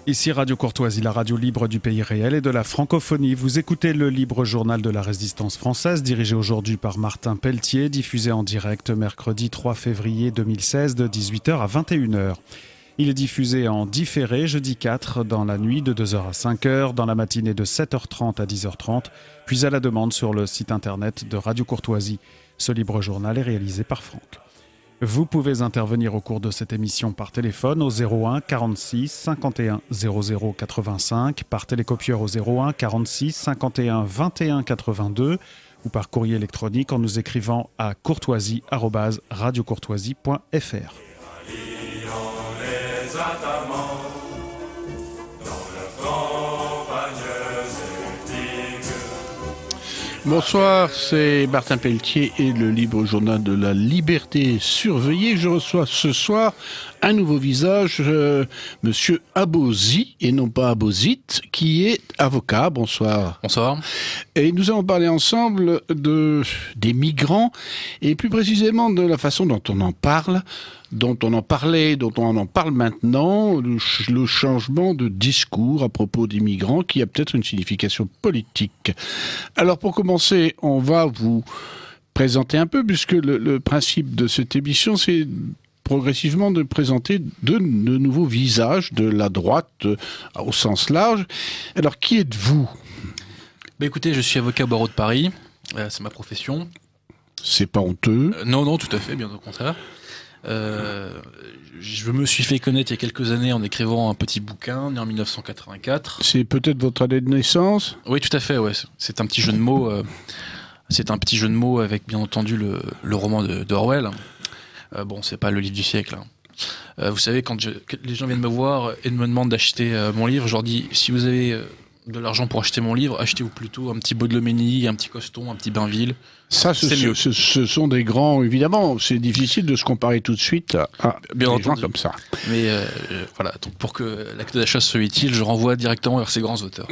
Ici Radio Courtoisie, la radio libre du pays réel et de la francophonie. Vous écoutez le libre journal de la Résistance française, dirigé aujourd'hui par Martin Pelletier, diffusé en direct mercredi 3 février 2016 de 18h à 21h. Il est diffusé en différé jeudi 4 dans la nuit de 2h à 5h, dans la matinée de 7h30 à 10h30, puis à la demande sur le site internet de Radio Courtoisie. Ce libre journal est réalisé par Franck. Vous pouvez intervenir au cours de cette émission par téléphone au 01 46 51 00 85, par télécopieur au 01 46 51 21 82 ou par courrier électronique en nous écrivant à courtoisie@radiocourtoisie.fr. Bonsoir, c'est Martin Pelletier et le libre journal de la liberté surveillée. Je reçois ce soir un nouveau visage, monsieur Abozi, et non pas Abozit, qui est avocat. Bonsoir. Bonsoir. Et nous allons parler ensemble des migrants, et plus précisément de la façon dont on en parle, dont on en parlait, dont on en parle maintenant, le changement de discours à propos des migrants qui a peut-être une signification politique. Alors pour commencer, on va vous présenter un peu, puisque le principe de cette émission, c'est progressivement de présenter de nouveaux visages de la droite au sens large. Alors qui êtes-vous ? Écoutez, je suis avocat au barreau de Paris, c'est ma profession. C'est pas honteux ? Non, tout à fait, bien au contraire. Je me suis fait connaître il y a quelques années en écrivant un petit bouquin, né en 1984. C'est peut-être votre année de naissance ? Oui, tout à fait, ouais. C'est un petit jeu de mots. C'est un petit jeu de mots avec, bien entendu, le roman d'Orwell. Bon, c'est pas le livre du siècle. Vous savez, quand les gens viennent me voir et me demandent d'acheter mon livre, je leur dis, si vous avez de l'argent pour acheter mon livre, achetez-vous plutôt un petit Baudelomény, un petit Coston, un petit Bainville. Ça, ce sont des grands, évidemment, c'est difficile de se comparer tout de suite à des gens comme ça. Mais voilà, donc pour que l'acte d'achat soit utile, je renvoie directement vers ces grands auteurs.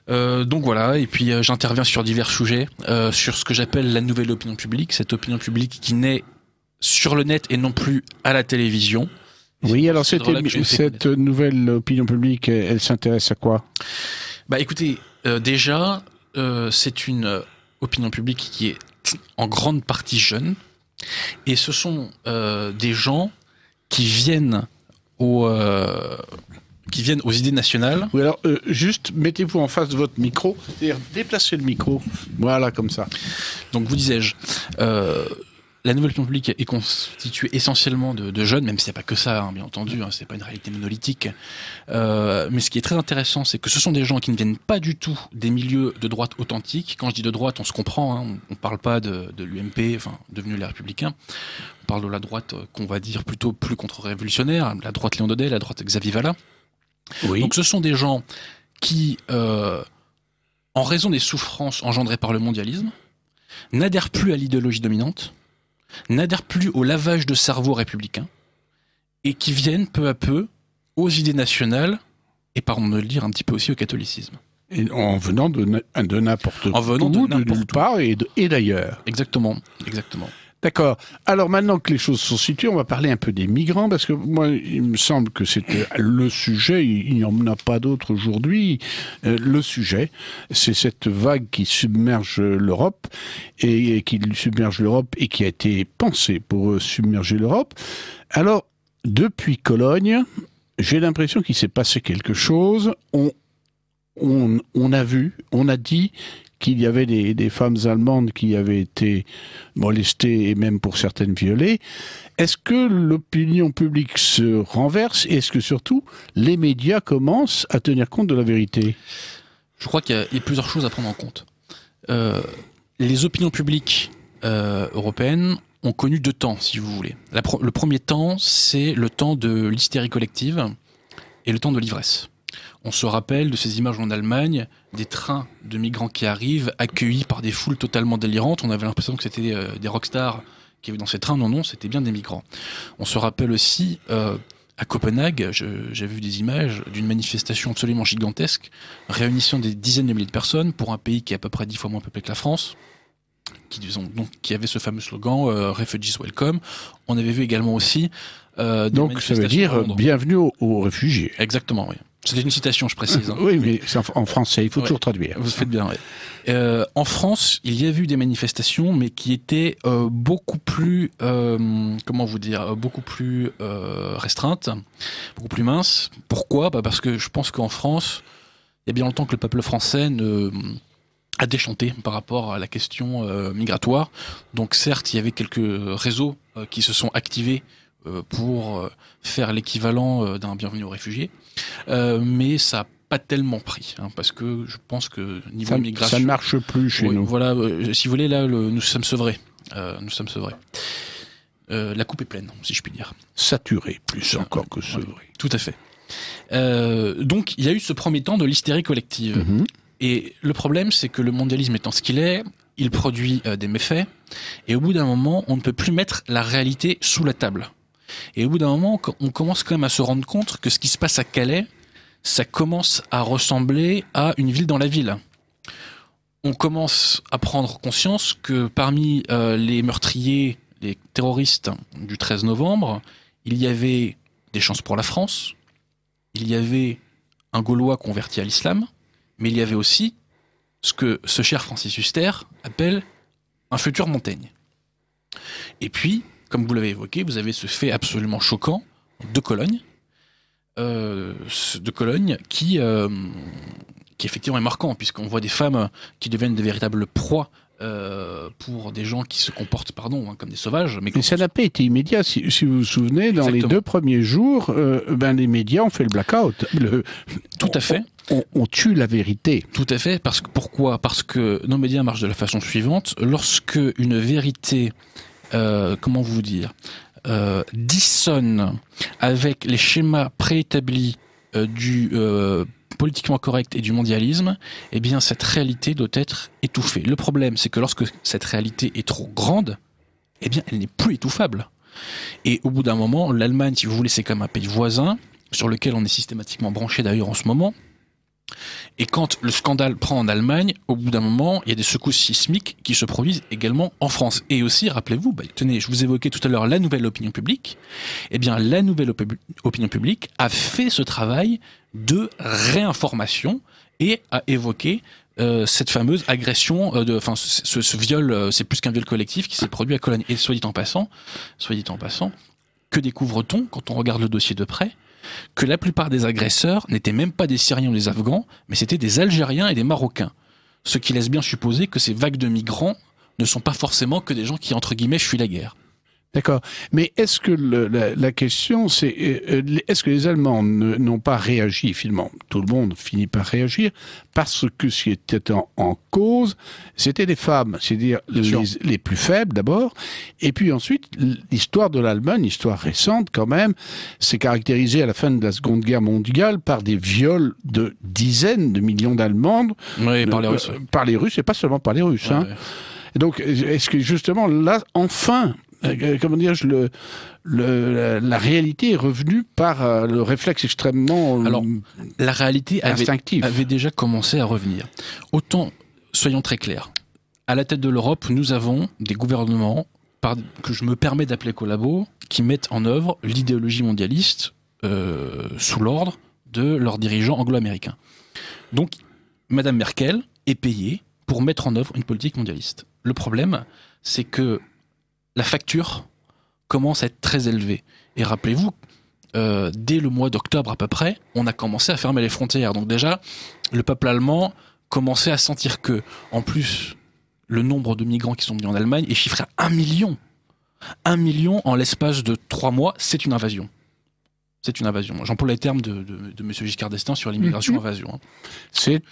Donc voilà, et puis j'interviens sur divers sujets, sur ce que j'appelle la nouvelle opinion publique, cette opinion publique qui naît sur le net et non plus à la télévision. Oui, alors cette nouvelle opinion publique, elle s'intéresse à quoi ? Écoutez, déjà, c'est une opinion publique qui est en grande partie jeune, et ce sont des gens qui viennent aux idées nationales. Oui, alors juste mettez-vous en face de votre micro, c'est-à-dire déplacez le micro, voilà, comme ça. Donc vous disais-je, la nouvelle opinion publique est constituée essentiellement de jeunes, même s'il n'y a pas que ça, hein, bien entendu, hein, c'est pas une réalité monolithique. Mais ce qui est très intéressant, c'est que ce sont des gens qui ne viennent pas du tout des milieux de droite authentiques. Quand je dis de droite, on se comprend, hein, on ne parle pas de l'UMP, enfin, devenu les Républicains. On parle de la droite qu'on va dire plutôt plus contre-révolutionnaire, la droite Léon Daudet, la droite Xavier Vallat. Oui. Donc ce sont des gens qui, en raison des souffrances engendrées par le mondialisme, n'adhèrent plus à l'idéologie dominante, n'adhèrent plus au lavage de cerveau républicain, et qui viennent peu à peu aux idées nationales, et pardon de le dire un petit peu aussi au catholicisme. Et en venant de n'importe où, de nulle part et d'ailleurs. Exactement. D'accord. Alors maintenant que les choses sont situées, on va parler un peu des migrants, parce que moi, il me semble que c'était le sujet, il n'y en a pas d'autre aujourd'hui. Le sujet, c'est cette vague qui submerge l'Europe, et qui a été pensée pour submerger l'Europe. Alors, depuis Cologne, j'ai l'impression qu'il s'est passé quelque chose. On a dit qu'il y avait des femmes allemandes qui avaient été molestées et même pour certaines violées. Est-ce que l'opinion publique se renverse et est-ce que surtout les médias commencent à tenir compte de la vérité ? Je crois qu'il y a plusieurs choses à prendre en compte. Les opinions publiques européennes ont connu deux temps, si vous voulez. Le premier temps, c'est le temps de l'hystérie collective et le temps de l'ivresse. On se rappelle de ces images en Allemagne, des trains de migrants qui arrivent, accueillis par des foules totalement délirantes. On avait l'impression que c'était des rockstars qui avaient dans ces trains. Non, c'était bien des migrants. On se rappelle aussi, à Copenhague, j'ai vu des images d'une manifestation absolument gigantesque, réunissant des dizaines de milliers de personnes pour un pays qui est à peu près 10 fois moins peuplé que la France, qui avait ce fameux slogan « Refugees Welcome ». On avait vu également aussi donc ça veut dire bienvenue aux réfugiés. Exactement, oui. C'était une citation, je précise. Hein. Oui, mais c'est en français, il faut toujours traduire. Vous faites bien, oui. En France, il y a eu des manifestations, mais qui étaient beaucoup plus, beaucoup plus restreintes, beaucoup plus minces. Pourquoi ? Parce que je pense qu'en France, il y a bien longtemps que le peuple français a déchanté par rapport à la question migratoire. Donc certes, il y avait quelques réseaux qui se sont activés pour faire l'équivalent d'un bienvenu aux réfugiés, mais ça n'a pas tellement pris, hein, parce que je pense que niveau migration... Ça ne marche plus chez nous. Voilà, si vous voulez, là, nous sommes sevrés. La coupe est pleine, si je puis dire. Saturé, plus encore que sevré. Ouais, tout à fait. Donc, il y a eu ce premier temps de l'hystérie collective. Mm-hmm. Et le problème, c'est que le mondialisme étant ce qu'il est, il produit des méfaits, et au bout d'un moment, on ne peut plus mettre la réalité sous la table. Et au bout d'un moment, on commence quand même à se rendre compte que ce qui se passe à Calais, ça commence à ressembler à une ville dans la ville. On commence à prendre conscience que parmi les meurtriers, les terroristes du 13 novembre, il y avait des chances pour la France, il y avait un Gaulois converti à l'islam, mais il y avait aussi ce que ce cher Francis Huster appelle un futur Montaigne. Et puis, comme vous l'avez évoqué, vous avez ce fait absolument choquant de Cologne, qui effectivement est marquant, puisqu'on voit des femmes qui deviennent des véritables proies pour des gens qui se comportent, comme des sauvages. Mais ça n'a pas été immédiat. Si vous vous souvenez, dans les 2 premiers jours, les médias ont fait le blackout. Tout à fait. On tue la vérité. Tout à fait. Pourquoi ? Parce que nos médias marchent de la façon suivante. Lorsque une vérité... dissonne avec les schémas préétablis du politiquement correct et du mondialisme, eh bien cette réalité doit être étouffée. Le problème, c'est que lorsque cette réalité est trop grande, eh bien elle n'est plus étouffable. Et au bout d'un moment, l'Allemagne, si vous voulez, c'est comme un pays voisin, sur lequel on est systématiquement branché d'ailleurs en ce moment. Et quand le scandale prend en Allemagne, au bout d'un moment, il y a des secousses sismiques qui se produisent également en France. Et aussi, rappelez-vous, tenez, je vous évoquais tout à l'heure la nouvelle opinion publique. Eh bien, la nouvelle opinion publique a fait ce travail de réinformation et a évoqué cette fameuse agression, ce viol, c'est plus qu'un viol collectif qui s'est produit à Cologne. Et soit dit en passant, que découvre-t-on quand on regarde le dossier de près ? Que la plupart des agresseurs n'étaient même pas des Syriens ou des Afghans, mais c'était des Algériens et des Marocains. Ce qui laisse bien supposer que ces vagues de migrants ne sont pas forcément que des gens qui, entre guillemets, fuient la guerre. D'accord. Mais est-ce que la question, c'est est-ce que les Allemands n'ont pas réagi finalement ? Tout le monde finit par réagir parce que ce qui était en cause, c'était les femmes, c'est-à-dire les plus faibles d'abord, et puis ensuite l'histoire de l'Allemagne, l'histoire récente quand même, c'est caractérisé à la fin de la Seconde Guerre mondiale par des viols de dizaines de millions d'Allemandes, par les Russes, par les Russes et pas seulement par les Russes. Ouais. Hein. Et donc, est-ce que justement là, enfin, la réalité est revenue par le réflexe extrêmement la réalité instinctif. avait déjà commencé à revenir. Autant, soyons très clairs, à la tête de l'Europe, nous avons des gouvernements que je me permets d'appeler collabos, qui mettent en œuvre l'idéologie mondialiste sous l'ordre de leurs dirigeants anglo-américains. Donc, Madame Merkel est payée pour mettre en œuvre une politique mondialiste. Le problème, c'est que la facture commence à être très élevée. Et rappelez-vous, dès le mois d'octobre à peu près, on a commencé à fermer les frontières. Donc déjà, le peuple allemand commençait à sentir que, en plus, le nombre de migrants qui sont venus en Allemagne est chiffré à 1 million. 1 million en l'espace de 3 mois, c'est une invasion. C'est une invasion. J'emploie les termes de M. Giscard d'Estaing sur l'immigration-invasion. C'est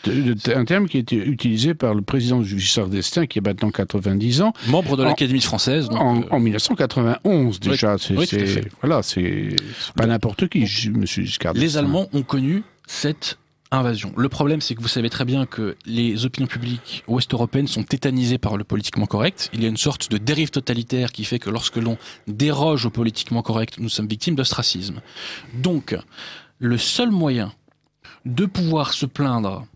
un terme qui a été utilisé par le président Giscard d'Estaing, qui est maintenant 90 ans. Membre de l'Académie française. Donc, en 1991 déjà. Oui, c'est pas n'importe qui, M. Giscard d'Estaing. Les Allemands ont connu cette invasion. Le problème, c'est que vous savez très bien que les opinions publiques ouest-européennes sont tétanisées par le politiquement correct. Il y a une sorte de dérive totalitaire qui fait que lorsque l'on déroge au politiquement correct, nous sommes victimes d'ostracisme. Donc, le seul moyen de pouvoir se plaindre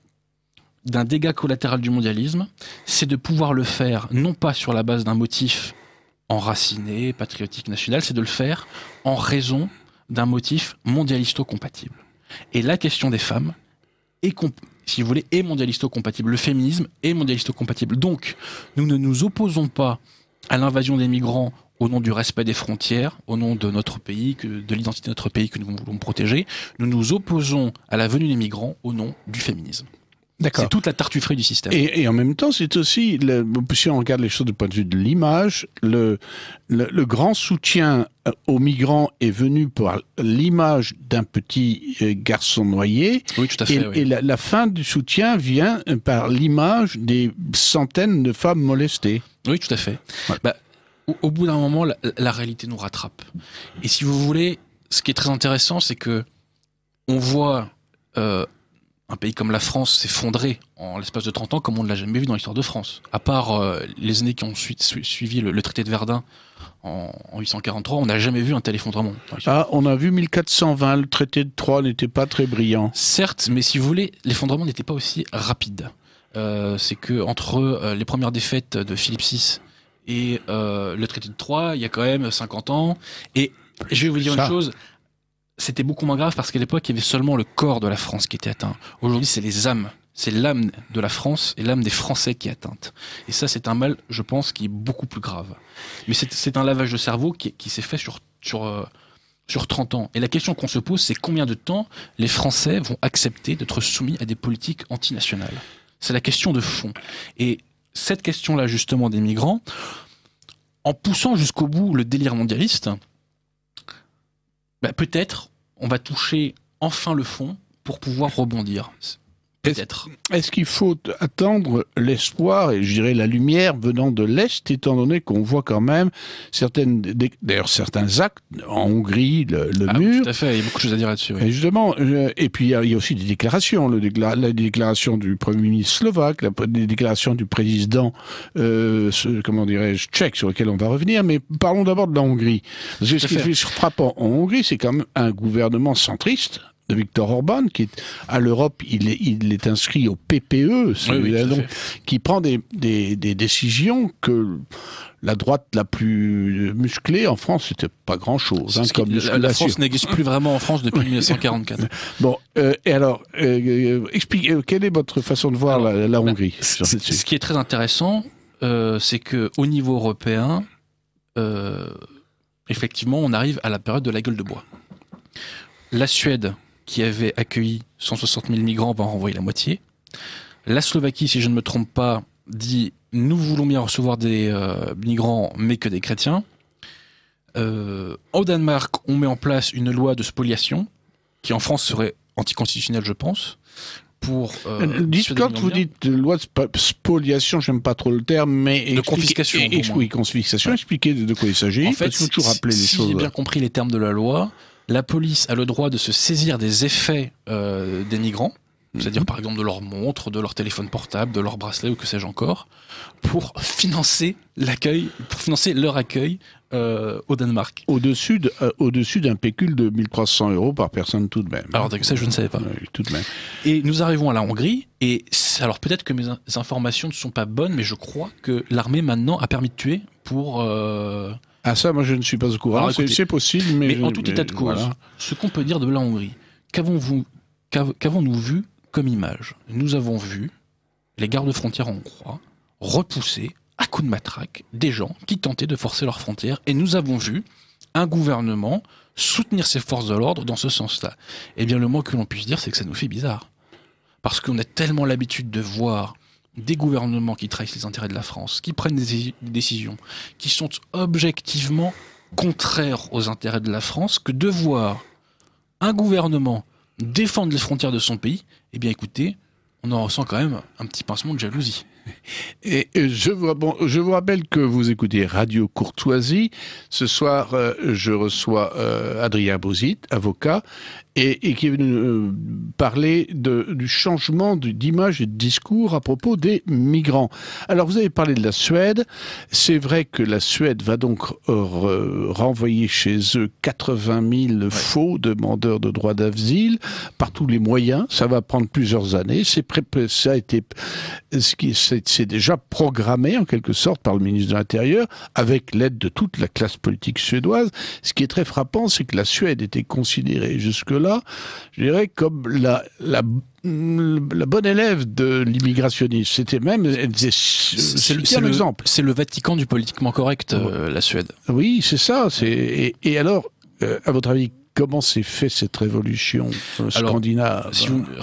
d'un dégât collatéral du mondialisme, c'est de pouvoir le faire non pas sur la base d'un motif enraciné, patriotique, national, c'est de le faire en raison d'un motif mondialisto-compatible. Et la question des femmes est, si vous voulez, est mondialisto-compatible. Le féminisme est mondialisto-compatible. Donc, nous ne nous opposons pas à l'invasion des migrants au nom du respect des frontières, au nom de notre pays, de l'identité de notre pays que nous voulons protéger. Nous nous opposons à la venue des migrants au nom du féminisme. D'accord. C'est toute la tartufferie du système. Et en même temps, c'est aussi, si on regarde les choses du point de vue de l'image, le grand soutien aux migrants est venu par l'image d'un petit garçon noyé. Oui, tout à fait. Et la fin du soutien vient par l'image des centaines de femmes molestées. Oui, tout à fait. Ouais. Au bout d'un moment, la réalité nous rattrape. Et si vous voulez, ce qui est très intéressant, c'est que on voit un pays comme la France s'effondrer en l'espace de 30 ans comme on ne l'a jamais vu dans l'histoire de France. À part les années qui ont suivi le traité de Verdun en 843, on n'a jamais vu un tel effondrement. On a vu 1420, le traité de Troyes n'était pas très brillant. Certes, mais si vous voulez, l'effondrement n'était pas aussi rapide. C'est que entre les premières défaites de Philippe VI et le traité de Troyes, il y a quand même 50 ans. Et je vais vous dire une chose, c'était beaucoup moins grave parce qu'à l'époque, il y avait seulement le corps de la France qui était atteint. Aujourd'hui, c'est les âmes. C'est l'âme de la France et l'âme des Français qui est atteinte. Et ça, c'est un mal, je pense, qui est beaucoup plus grave. Mais c'est un lavage de cerveau qui s'est fait sur 30 ans. Et la question qu'on se pose, c'est combien de temps les Français vont accepter d'être soumis à des politiques antinationales. C'est la question de fond. Et cette question-là, justement, des migrants, en poussant jusqu'au bout le délire mondialiste, peut-être on va toucher enfin le fond pour pouvoir rebondir. Peut-être. Est-ce qu'il faut attendre l'espoir et je dirais la lumière venant de l'Est, étant donné qu'on voit quand même certains actes en Hongrie, le mur. Tout à fait, il y a beaucoup de choses à dire là-dessus. Oui. Et justement, et puis il y a aussi des déclarations, la déclaration du Premier ministre slovaque, les déclarations du président, tchèque, sur lequel on va revenir, mais parlons d'abord de la Hongrie. Parce que ce qui est frappant en Hongrie, c'est quand même un gouvernement centriste, de Viktor Orban, qui est à l'Europe, il est inscrit au PPE, qui prend des décisions que la droite la plus musclée en France, c'était pas grand-chose. La France n'existe plus vraiment en France depuis 1944. Bon, et alors, expliquez, quelle est votre façon de voir la Hongrie Ce qui est très intéressant, c'est que au niveau européen, effectivement, on arrive à la période de la gueule de bois. La Suède, qui avait accueilli 160 000 migrants, va en renvoyer la moitié. La Slovaquie, si je ne me trompe pas, dit « nous voulons bien recevoir des migrants, mais que des chrétiens ». Au Danemark, on met en place une loi de spoliation, qui en France serait anticonstitutionnelle, je pense. Quand vous dites loi de spoliation, j'aime pas trop le terme, mais... De confiscation. Oui, confiscation. Expliquez de quoi il s'agit. En fait, il faut toujours rappeler les choses. Si j'ai bien compris les termes de la loi, la police a le droit de se saisir des effets des migrants, c'est-à-dire par exemple de leur montre, de leur téléphone portable, de leur bracelet ou que sais-je encore, pour financer leur accueil au Danemark. Au-dessus d'un pécule de 1 300 € par personne tout de même. Alors ça, je ne savais pas. Oui, tout de même. Et nous arrivons à la Hongrie, et alors peut-être que mes informations ne sont pas bonnes, mais je crois que l'armée maintenant a permis de tuer pour... Ah ça, moi je ne suis pas au courant, c'est possible, mais en tout état de cause, voilà. Ce qu'on peut dire de la Hongrie, qu'avons-nous vu comme image? Nous avons vu les gardes-frontières hongrois repousser à coups de matraque des gens qui tentaient de forcer leurs frontières, et nous avons vu un gouvernement soutenir ses forces de l'ordre dans ce sens-là. Eh bien, le moins que l'on puisse dire, c'est que ça nous fait bizarre. Parce qu'on a tellement l'habitude de voir des gouvernements qui trahissent les intérêts de la France, qui prennent des décisions qui sont objectivement contraires aux intérêts de la France, que de voir un gouvernement défendre les frontières de son pays, eh bien écoutez, on en ressent quand même un petit pincement de jalousie. Et je vous rappelle que vous écoutez Radio Courtoisie. Ce soir, je reçois Adrien Bozit, avocat, et qui est venu parler du changement d'image et de discours à propos des migrants. Alors, vous avez parlé de la Suède. C'est vrai que la Suède va donc renvoyer chez eux 80 000 faux demandeurs de droit d'asile par tous les moyens. Ça va prendre plusieurs années. Ça a été c'est déjà programmé en quelque sorte par le ministre de l'Intérieur, avec l'aide de toute la classe politique suédoise. Ce qui est très frappant, c'est que la Suède était considérée jusque-là, je dirais, comme la bonne élève de l'immigrationnisme. C'était même, c'est l'exemple. C'est le Vatican du politiquement correct, la Suède. Oui, c'est ça. Et alors, à votre avis, comment s'est fait cette révolution scandinave?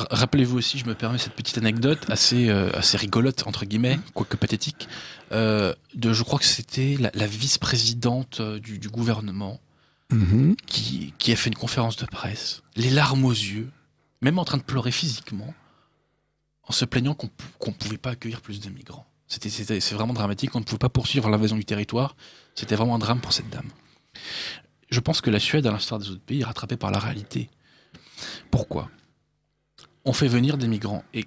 Rappelez-vous aussi, je me permets cette petite anecdote assez rigolote, entre guillemets, quoique pathétique, je crois que c'était la vice-présidente du gouvernement qui a fait une conférence de presse, les larmes aux yeux, même en train de pleurer physiquement, en se plaignant qu'on ne pouvait pas accueillir plus de migrants. C'est vraiment dramatique, on ne pouvait pas poursuivre l'invasion du territoire, c'était vraiment un drame pour cette dame. Je pense que la Suède, à l'instar des autres pays, est rattrapée par la réalité. Pourquoi ? On fait venir des migrants. Et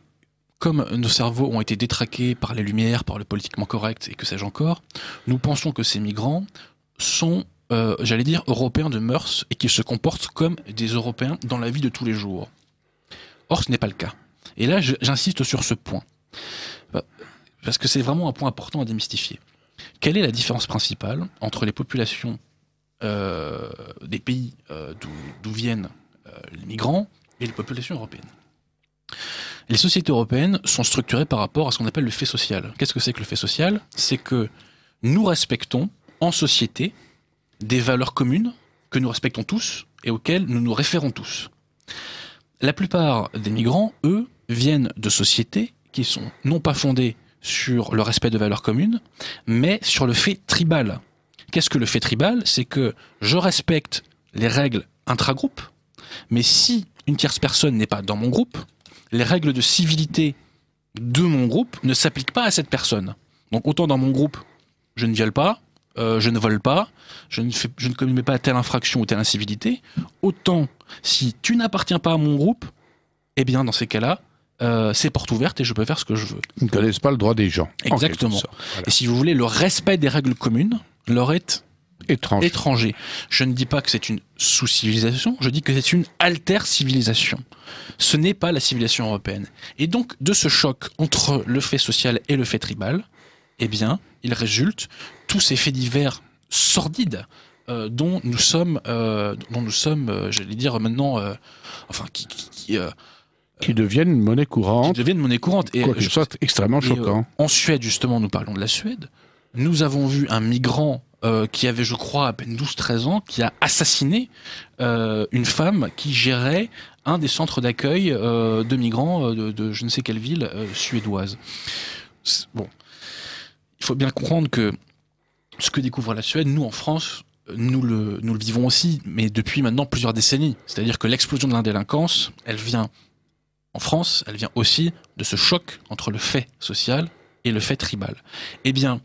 comme nos cerveaux ont été détraqués par les Lumières, par le politiquement correct, et que sais-je encore, nous pensons que ces migrants sont, j'allais dire, européens de mœurs, et qu'ils se comportent comme des Européens dans la vie de tous les jours. Or, ce n'est pas le cas. Et là, j'insiste sur ce point. Parce que c'est vraiment un point important à démystifier. Quelle est la différence principale entre les populations des pays d'où viennent les migrants et les populations européennes? Les sociétés européennes sont structurées par rapport à ce qu'on appelle le fait social. Qu'est-ce que c'est que le fait social ? C'est que nous respectons en société des valeurs communes que nous respectons tous et auxquelles nous nous référons tous. La plupart des migrants, eux, viennent de sociétés qui sont non pas fondées sur le respect de valeurs communes, mais sur le fait tribal. Qu'est-ce que le fait tribal ? C'est que je respecte les règles intra-groupe, mais si une tierce personne n'est pas dans mon groupe, les règles de civilité de mon groupe ne s'appliquent pas à cette personne. Donc autant dans mon groupe, je ne viole pas, je ne vole pas, je ne commets pas telle infraction ou telle incivilité, autant si tu n'appartiens pas à mon groupe, eh bien dans ces cas-là, c'est porte ouverte et je peux faire ce que je veux. Ils ne connaissent pas le droit des gens. Exactement. Voilà. Et si vous voulez, le respect des règles communes leur est étranger. Je ne dis pas que c'est une sous-civilisation, je dis que c'est une alter-civilisation. Ce n'est pas la civilisation européenne. Et donc, de ce choc entre le fait social et le fait tribal, eh bien, il résulte tous ces faits divers sordides dont nous sommes, j'allais dire maintenant, qui deviennent monnaie courante. Et quoi que ce soit extrêmement choquant. En Suède, justement, nous parlons de la Suède. Nous avons vu un migrant qui avait, je crois, à peine 12-13 ans, qui a assassiné une femme qui gérait un des centres d'accueil de migrants de je ne sais quelle ville suédoise. Bon, il faut bien comprendre que ce que découvre la Suède, nous, en France, nous le vivons aussi, mais depuis maintenant plusieurs décennies. C'est-à-dire que l'explosion de la délinquance, elle vient en France, elle vient aussi de ce choc entre le fait social et le fait tribal. Eh bien,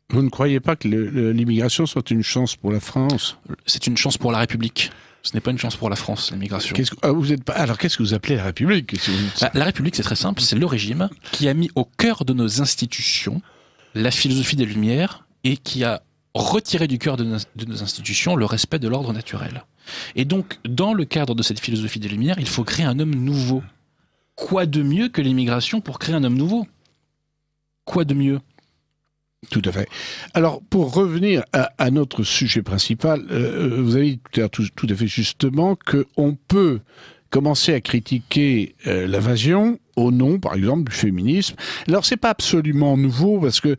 vous ne croyez pas que l'immigration soit une chance pour la France ? C'est une chance pour la République. Ce n'est pas une chance pour la France, l'immigration. Alors, qu'est-ce que vous appelez la République ? La République, c'est très simple. C'est le régime qui a mis au cœur de nos institutions la philosophie des Lumières et qui a retiré du cœur de nos institutions le respect de l'ordre naturel. Et donc, dans le cadre de cette philosophie des Lumières, il faut créer un homme nouveau. Quoi de mieux que l'immigration pour créer un homme nouveau ? Quoi de mieux ? Tout à fait. Alors, pour revenir à notre sujet principal, vous avez dit tout à fait justement qu'on peut commencer à critiquer l'invasion au nom, par exemple, du féminisme. Alors, c'est pas absolument nouveau parce que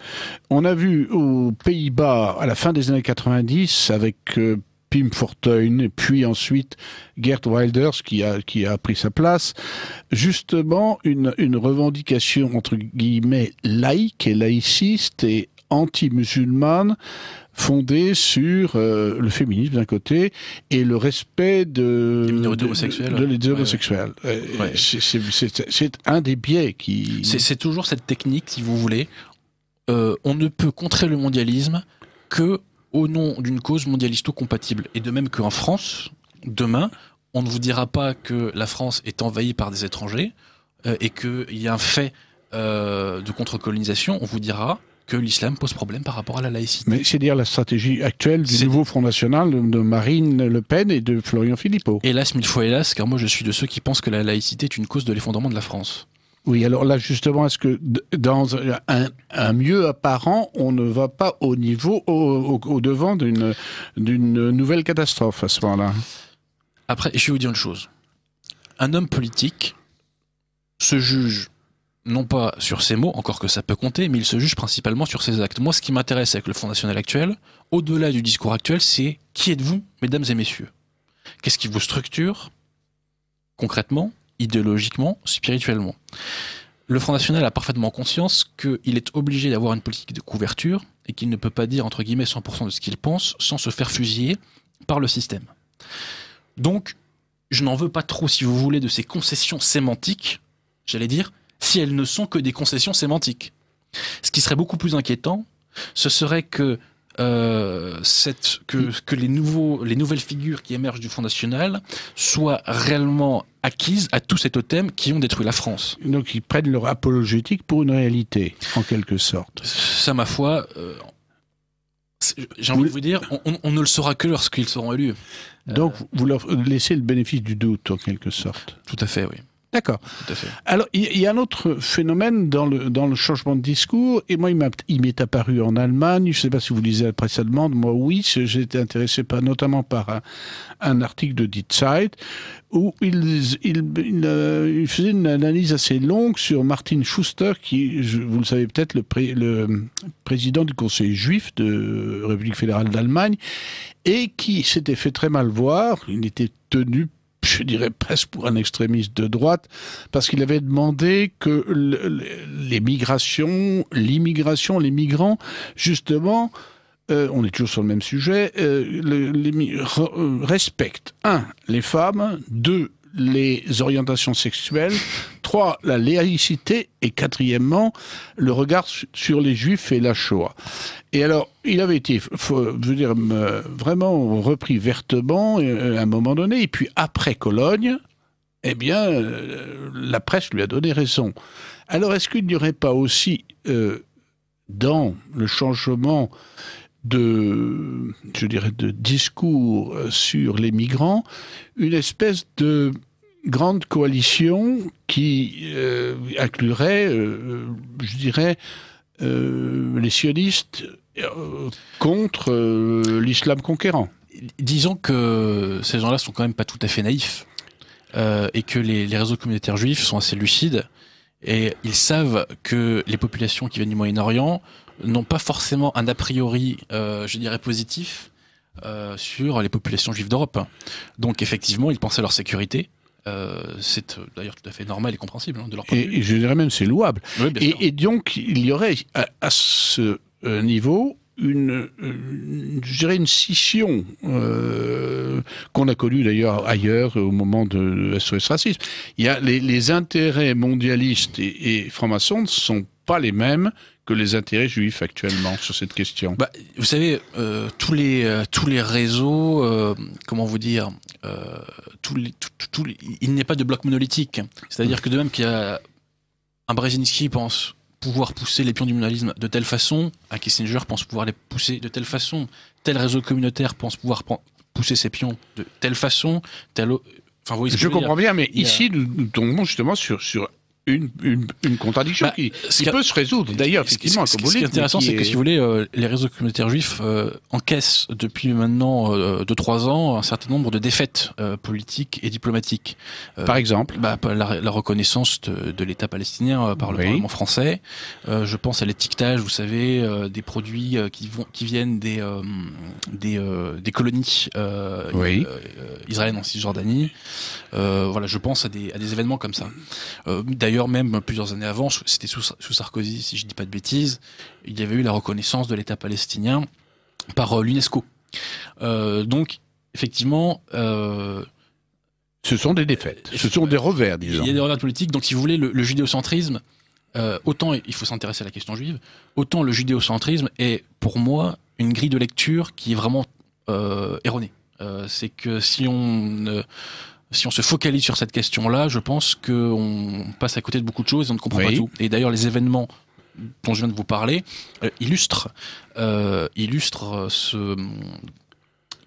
on a vu aux Pays-Bas à la fin des années 90 avec Pim Fortuyn, puis ensuite Geert Wilders qui a pris sa place, justement une revendication entre guillemets laïque et laïciste et anti-musulmane fondée sur le féminisme d'un côté et le respect des minorités homosexuelles. Ouais. C'est un des biais qui... C'est toujours cette technique, si vous voulez. On ne peut contrer le mondialisme que au nom d'une cause mondialisto-compatible. Et de même qu'en France, demain, on ne vous dira pas que la France est envahie par des étrangers et qu'il y a un fait de contre-colonisation, on vous dira que l'islam pose problème par rapport à la laïcité. Mais c'est dire la stratégie actuelle du nouveau Front National de Marine Le Pen et de Florian Philippot. Hélas, mille fois hélas, car moi je suis de ceux qui pensent que la laïcité est une cause de l'effondrement de la France. Oui, alors là, justement, est-ce que dans un mieux apparent, on ne va pas au devant d'une nouvelle catastrophe à ce moment-là? Après, je vais vous dire une chose. Un homme politique se juge non pas sur ses mots, encore que ça peut compter, mais il se juge principalement sur ses actes. Moi, ce qui m'intéresse avec le Front National actuel, au-delà du discours actuel, c'est qui êtes-vous, mesdames et messieurs? Qu'est-ce qui vous structure concrètement, idéologiquement, spirituellement? Le Front National a parfaitement conscience qu'il est obligé d'avoir une politique de couverture et qu'il ne peut pas dire, entre guillemets, 100% de ce qu'il pense sans se faire fusiller par le système. Donc, je n'en veux pas trop, si vous voulez, de ces concessions sémantiques, j'allais dire, si elles ne sont que des concessions sémantiques. Ce qui serait beaucoup plus inquiétant, ce serait que les nouvelles figures qui émergent du Front National soient réellement acquises à tous ces totems qui ont détruit la France. Donc ils prennent leur apologétique pour une réalité, en quelque sorte. Ça, ma foi, j'ai envie de vous dire, on ne le saura que lorsqu'ils seront élus. Donc vous leur laissez le bénéfice du doute, en quelque sorte. Tout à fait, oui. D'accord. Tout à fait. Alors, il y a un autre phénomène dans le changement de discours, et moi, il m'est apparu en Allemagne, je ne sais pas si vous lisez la presse allemande, moi oui, j'ai été intéressé notamment par un article de Die Zeit, où il faisait une analyse assez longue sur Martin Schuster, qui, vous le savez peut-être, le président du Conseil juif de République fédérale d'Allemagne, et qui s'était fait très mal voir, il était tenu, je dirais presque pour un extrémiste de droite, parce qu'il avait demandé que l'immigration, les migrants, justement, on est toujours sur le même sujet, respectent, 1, les femmes, 2, les orientations sexuelles, 3, la laïcité, et 4, le regard sur les juifs et la Shoah. Et alors, il avait été, vraiment repris vertement à un moment donné, et puis après Cologne, eh bien, la presse lui a donné raison. Alors, est-ce qu'il n'y aurait pas aussi, dans le changement de discours sur les migrants, une espèce de grande coalition qui inclurait, les sionistes contre l'islam conquérant? Disons que ces gens-là sont quand même pas tout à fait naïfs et que les réseaux communautaires juifs sont assez lucides et ils savent que les populations qui viennent du Moyen-Orient n'ont pas forcément un a priori, positif sur les populations juives d'Europe. Donc effectivement, ils pensent à leur sécurité. C'est d'ailleurs tout à fait normal et compréhensible de leur point de vue. Et je dirais même c'est louable. Oui, bien sûr. Et donc il y aurait à ce niveau une scission qu'on a connue d'ailleurs ailleurs au moment de SOS Racisme. Il y a les intérêts mondialistes et francs-maçons ne sont pas les mêmes que les intérêts juifs actuellement sur cette question. Vous savez, tous les réseaux, comment vous dire, il n'est pas de bloc monolithique. C'est-à-dire que de même qu'il y a un Brzezinski pense pouvoir pousser les pions du mondialisme de telle façon, un Kissinger pense pouvoir les pousser de telle façon, tel réseau communautaire pense pouvoir pousser ses pions de telle façon, Enfin, vous voyez ce que je comprends bien, mais ici nous tombons justement sur une contradiction qui peut se résoudre d'ailleurs effectivement. Ce qui est intéressant, c'est que si vous voulez, les réseaux communautaires juifs encaissent depuis maintenant 2-3 ans un certain nombre de défaites politiques et diplomatiques. Par exemple, la reconnaissance de l'État palestinien par le Parlement français. Je pense à l'étiquetage, vous savez, des produits qui viennent des colonies israéliennes en Cisjordanie. Voilà, je pense à des événements comme ça. D'ailleurs, même plusieurs années avant, c'était sous Sarkozy, si je dis pas de bêtises, il y avait eu la reconnaissance de l'État palestinien par l'UNESCO. Donc, effectivement... ce sont des défaites, ce sont des revers, disons. Il y a des revers politiques, donc si vous voulez, le judéocentrisme, autant il faut s'intéresser à la question juive, autant le judéocentrisme est, pour moi, une grille de lecture qui est vraiment erronée. C'est que si on se focalise sur cette question-là, je pense qu'on passe à côté de beaucoup de choses et on ne comprend pas tout. Et d'ailleurs, les événements dont je viens de vous parler illustrent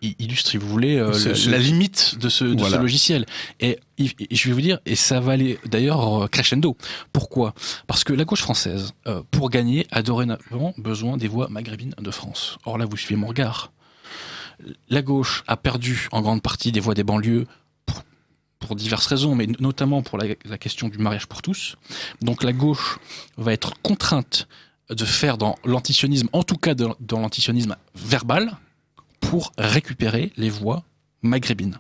illustre, si vous voulez, la limite de ce logiciel. Et je vais vous dire, et ça va aller d'ailleurs crescendo. Pourquoi ? Parce que la gauche française, pour gagner, a dorénavant besoin des voix maghrébines de France. Or là, vous suivez mon regard. La gauche a perdu en grande partie des voix des banlieues pour diverses raisons, mais notamment pour la question du mariage pour tous. Donc la gauche va être contrainte de faire dans l'antisionisme, en tout cas dans l'antisionisme verbal, pour récupérer les voix maghrébines.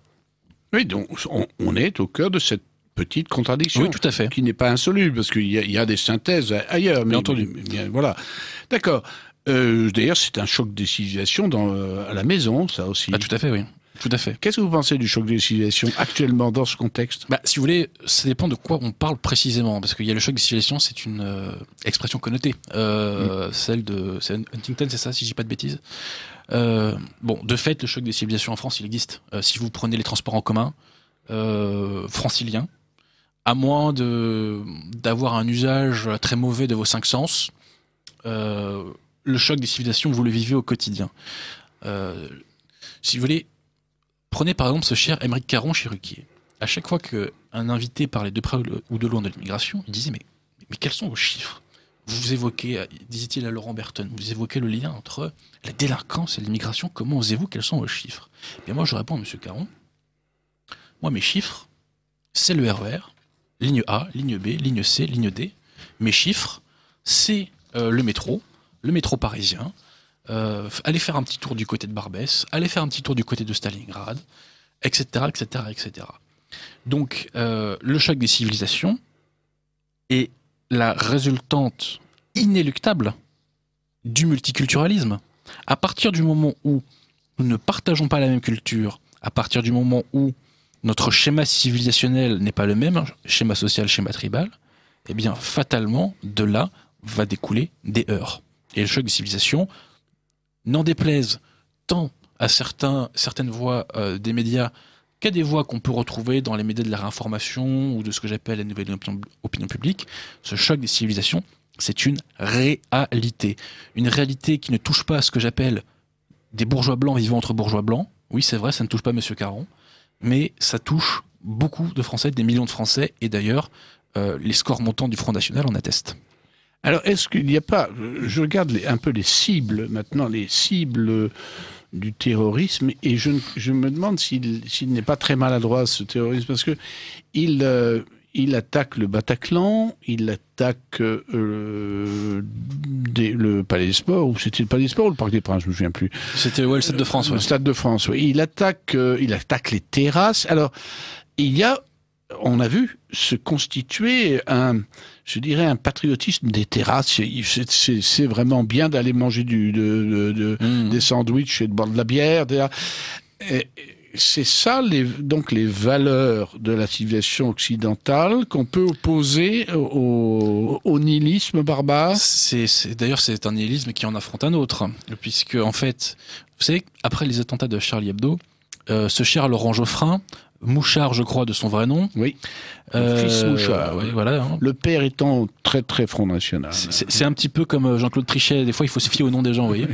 Oui, donc on est au cœur de cette petite contradiction. Oui, tout à fait. Qui n'est pas insoluble, parce qu'il y a des synthèses ailleurs. Bien entendu. Voilà. D'accord. D'ailleurs, c'est un choc de civilisation à la maison, ça aussi. Ah, tout à fait, oui. Tout à fait. Qu'est-ce que vous pensez du choc de civilisation actuellement dans ce contexte ? Si vous voulez, ça dépend de quoi on parle précisément, parce qu'il y a le choc de civilisation, c'est une expression connotée, celle de Huntington, c'est ça, si je dis pas de bêtises. De fait, le choc des civilisations en France, il existe. Si vous prenez les transports en commun franciliens, à moins d'avoir un usage très mauvais de vos 5 sens, le choc des civilisations, vous le vivez au quotidien. Si vous voulez, prenez par exemple ce cher Émeric Caron chez Ruquier. À chaque fois qu'un invité parlait de près ou de loin de l'immigration, il disait mais quels sont vos chiffres ? Vous évoquez, disait-il à Laurent Berton, vous évoquez le lien entre la délinquance et l'immigration. Comment osez-vous ? Quels sont vos chiffres ? Bien moi je réponds à M. Caron. Moi mes chiffres, c'est le RER, ligne A, ligne B, ligne C, ligne D. Mes chiffres, c'est le métro parisien. Aller faire un petit tour du côté de Barbès, aller faire un petit tour du côté de Stalingrad, etc., etc., etc. Donc, le choc des civilisations est la résultante inéluctable du multiculturalisme. À partir du moment où nous ne partageons pas la même culture, à partir du moment où notre schéma civilisationnel n'est pas le même, schéma social, schéma tribal, eh bien, fatalement, de là va découler des heurts. Et le choc des civilisations, n'en déplaise tant à certaines voix des médias qu'à des voix qu'on peut retrouver dans les médias de la réinformation ou de ce que j'appelle la nouvelle opinion publique, ce choc des civilisations, c'est une réalité. Une réalité qui ne touche pas à ce que j'appelle des bourgeois blancs vivant entre bourgeois blancs. Oui, c'est vrai, ça ne touche pas M. Caron, mais ça touche beaucoup de Français, des millions de Français, et d'ailleurs, les scores montants du Front National en attestent. Alors, est-ce qu'il n'y a pas... Je regarde un peu les cibles, maintenant, les cibles du terrorisme, et je me demande s'il n'est pas très maladroit, ce terrorisme, parce que il attaque le Bataclan, il attaque le Palais des Sports, ou c'était le Palais des Sports ou le Parc des Princes, je ne me souviens plus. C'était le Stade de France. Le Stade de France, oui. Il attaque les terrasses. Alors, on a vu se constituer un patriotisme des terrasses. C'est vraiment bien d'aller manger des sandwichs et de boire de la bière. C'est ça, donc les valeurs de la civilisation occidentale qu'on peut opposer au nihilisme barbare. D'ailleurs, c'est un nihilisme qui en affronte un autre, puisque en fait, vous savez, après les attentats de Charlie Hebdo, ce cher Laurent Geoffrin, Mouchard, je crois, de son vrai nom. Oui. Fils Mouchard. Ouais, voilà, hein. Le père étant très très Front National. C'est un petit peu comme Jean-Claude Trichet. Des fois, il faut se fier au nom des gens, vous voyez.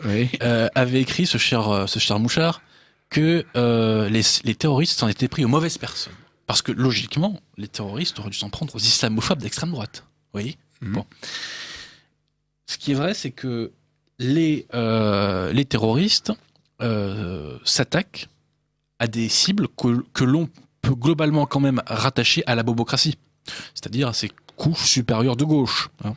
Oui. Avait écrit ce cher Mouchard que les terroristes s'en étaient pris aux mauvaises personnes. Parce que logiquement, les terroristes auraient dû s'en prendre aux islamophobes d'extrême droite. Vous voyez. Bon. Ce qui est vrai, c'est que les terroristes s'attaquent à des cibles que l'on peut globalement quand même rattacher à la bobocratie, c'est-à-dire à ces couches supérieures de gauche. Hein.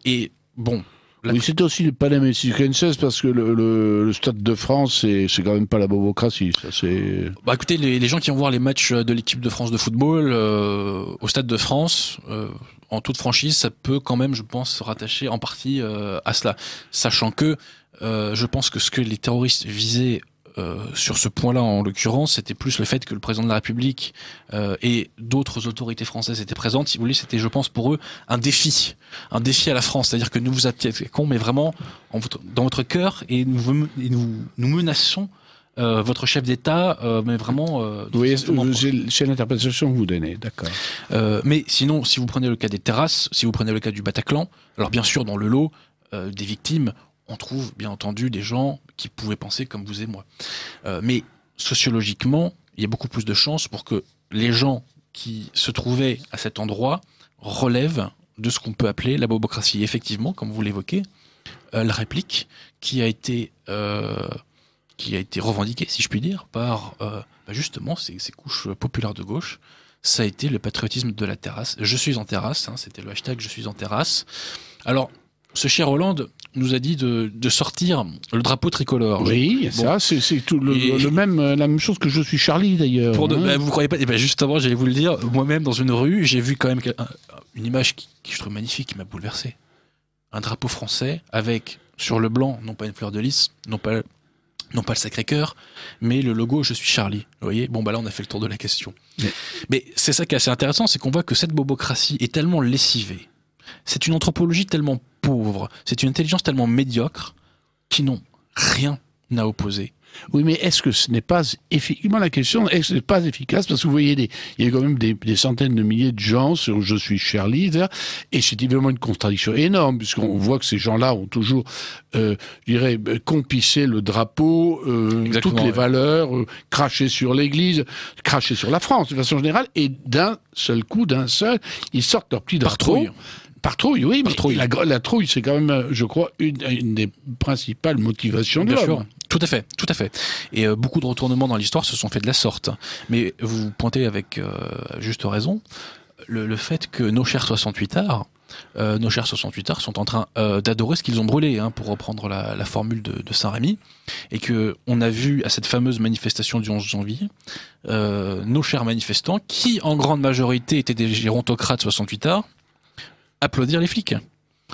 Et bon... Oui, c'était aussi le Palais Médicis parce que le Stade de France, c'est quand même pas la bobocratie. Ça, c'est... Écoutez, les gens qui vont voir les matchs de l'équipe de France de football au Stade de France, en toute franchise, ça peut quand même, je pense, se rattacher en partie à cela. Sachant que je pense que ce que les terroristes visaient sur ce point-là, en l'occurrence, c'était plus le fait que le président de la République et d'autres autorités françaises étaient présentes. Si vous voulez, c'était, je pense, pour eux, un défi à la France. C'est-à-dire que nous vous attaquons, mais vraiment dans votre cœur, et nous menaçons votre chef d'État, mais vraiment... oui, c'est l'interprétation que vous donnez, d'accord. Mais sinon, si vous prenez le cas des terrasses, si vous prenez le cas du Bataclan, alors bien sûr, dans le lot des victimes, on trouve bien entendu des gens qui pouvaient penser comme vous et moi. Mais sociologiquement, il y a beaucoup plus de chances pour que les gens qui se trouvaient à cet endroit relèvent de ce qu'on peut appeler la bobocratie. Effectivement, comme vous l'évoquez, la réplique qui a été revendiquée, si je puis dire, par justement ces couches populaires de gauche, ça a été le patriotisme de la terrasse. Je suis en terrasse, c'était le hashtag je suis en terrasse. Alors, ce cher Hollande nous a dit de sortir le drapeau tricolore. Oui, ça, c'est tout la même chose que je suis Charlie d'ailleurs. Vous croyez pas? Justement, j'allais vous le dire. Moi-même, dans une rue, j'ai vu quand même une image qui je trouve magnifique, qui m'a bouleversé. Un drapeau français avec sur le blanc, non pas une fleur de lys, non pas le Sacré-Cœur, mais le logo je suis Charlie. Vous voyez? Bon, là, on a fait le tour de la question. Mais c'est ça qui est assez intéressant, c'est qu'on voit que cette bobocratie est tellement lessivée. C'est une anthropologie tellement pauvre, c'est une intelligence tellement médiocre qui n'ont rien à opposer. Oui, mais est-ce que ce n'est pas efficace? La question, est-ce que ce n'est pas efficace? Parce que vous voyez, il y a quand même des centaines de milliers de gens sur Je suis Charlie, etc. Et c'est évidemment une contradiction énorme, puisqu'on voit que ces gens-là ont toujours, je dirais, compissé le drapeau, toutes les valeurs, craché sur l'Église, craché sur la France, de façon générale, et d'un seul, ils sortent leur petit drapeau. Par trouille, oui, mais la trouille, c'est quand même, je crois, une des principales motivations de l'homme. Tout à fait, tout à fait. Et beaucoup de retournements dans l'histoire se sont faits de la sorte. Mais vous pointez avec juste raison le fait que nos chers 68ards sont en train d'adorer ce qu'ils ont brûlé, pour reprendre la formule de Saint-Rémy, et que on a vu à cette fameuse manifestation du 11 janvier nos chers manifestants, qui en grande majorité étaient des gérontocrates 68ards, applaudir les flics.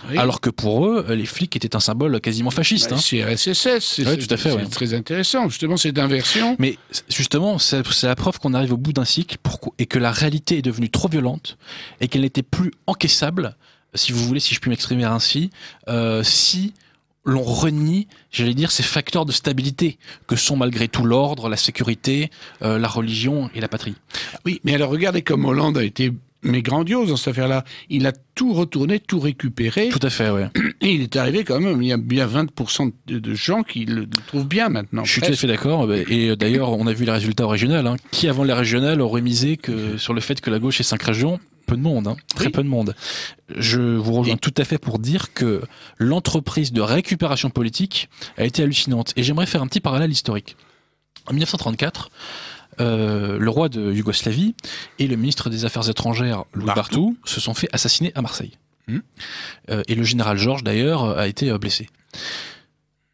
Oui. Alors que pour eux, les flics étaient un symbole quasiment fasciste. C'est RSSS, tout à fait, c'est très intéressant, justement, cette inversion. Mais justement, c'est la preuve qu'on arrive au bout d'un cycle et que la réalité est devenue trop violente et qu'elle n'était plus encaissable, si vous voulez, si je puis m'exprimer ainsi, si l'on renie, j'allais dire, ces facteurs de stabilité que sont malgré tout l'ordre, la sécurité, la religion et la patrie. Oui, mais alors regardez comme Hollande a été grandiose dans cette affaire-là. Il a tout retourné, tout récupéré. Tout à fait, oui. Et il est arrivé quand même, il y a bien 20% de gens qui le trouvent bien maintenant. Je suis tout à fait d'accord. Et d'ailleurs, on a vu les résultats au régional. Qui, avant les régionales, aurait misé sur le fait que la gauche ait 5 régions? Peu de monde, très peu de monde. Je vous rejoins tout à fait pour dire que l'entreprise de récupération politique a été hallucinante. Et j'aimerais faire un petit parallèle historique. En 1934, le roi de Yougoslavie et le ministre des Affaires étrangères, Louis Barthou, se sont fait assassiner à Marseille. Et le général Georges, d'ailleurs, a été blessé.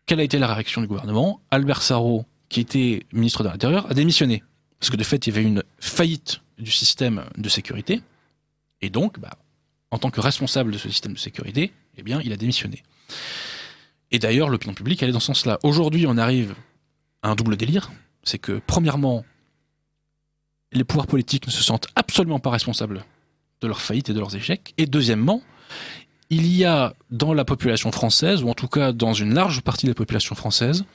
Quelle a été la réaction du gouvernement? Albert Sarraut, qui était ministre de l'Intérieur, a démissionné. Parce que de fait, il y avait une faillite du système de sécurité. Et donc, en tant que responsable de ce système de sécurité, il a démissionné. Et d'ailleurs, l'opinion publique allait dans ce sens-là. Aujourd'hui, on arrive à un double délire. C'est que, premièrement, les pouvoirs politiques ne se sentent absolument pas responsables de leur faillite et de leurs échecs. Et deuxièmement, il y a dans la population française, ou en tout cas dans une large partie de la population française,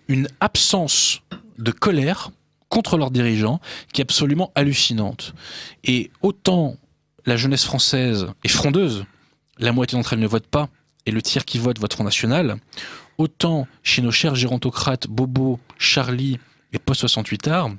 une absence de colère contre leurs dirigeants qui est absolument hallucinante. Et autant la jeunesse française est frondeuse, la moitié d'entre elles ne votent pas, et le tiers qui vote Front National, autant chez nos chers gérontocrates Bobo, Charlie et post-68ards,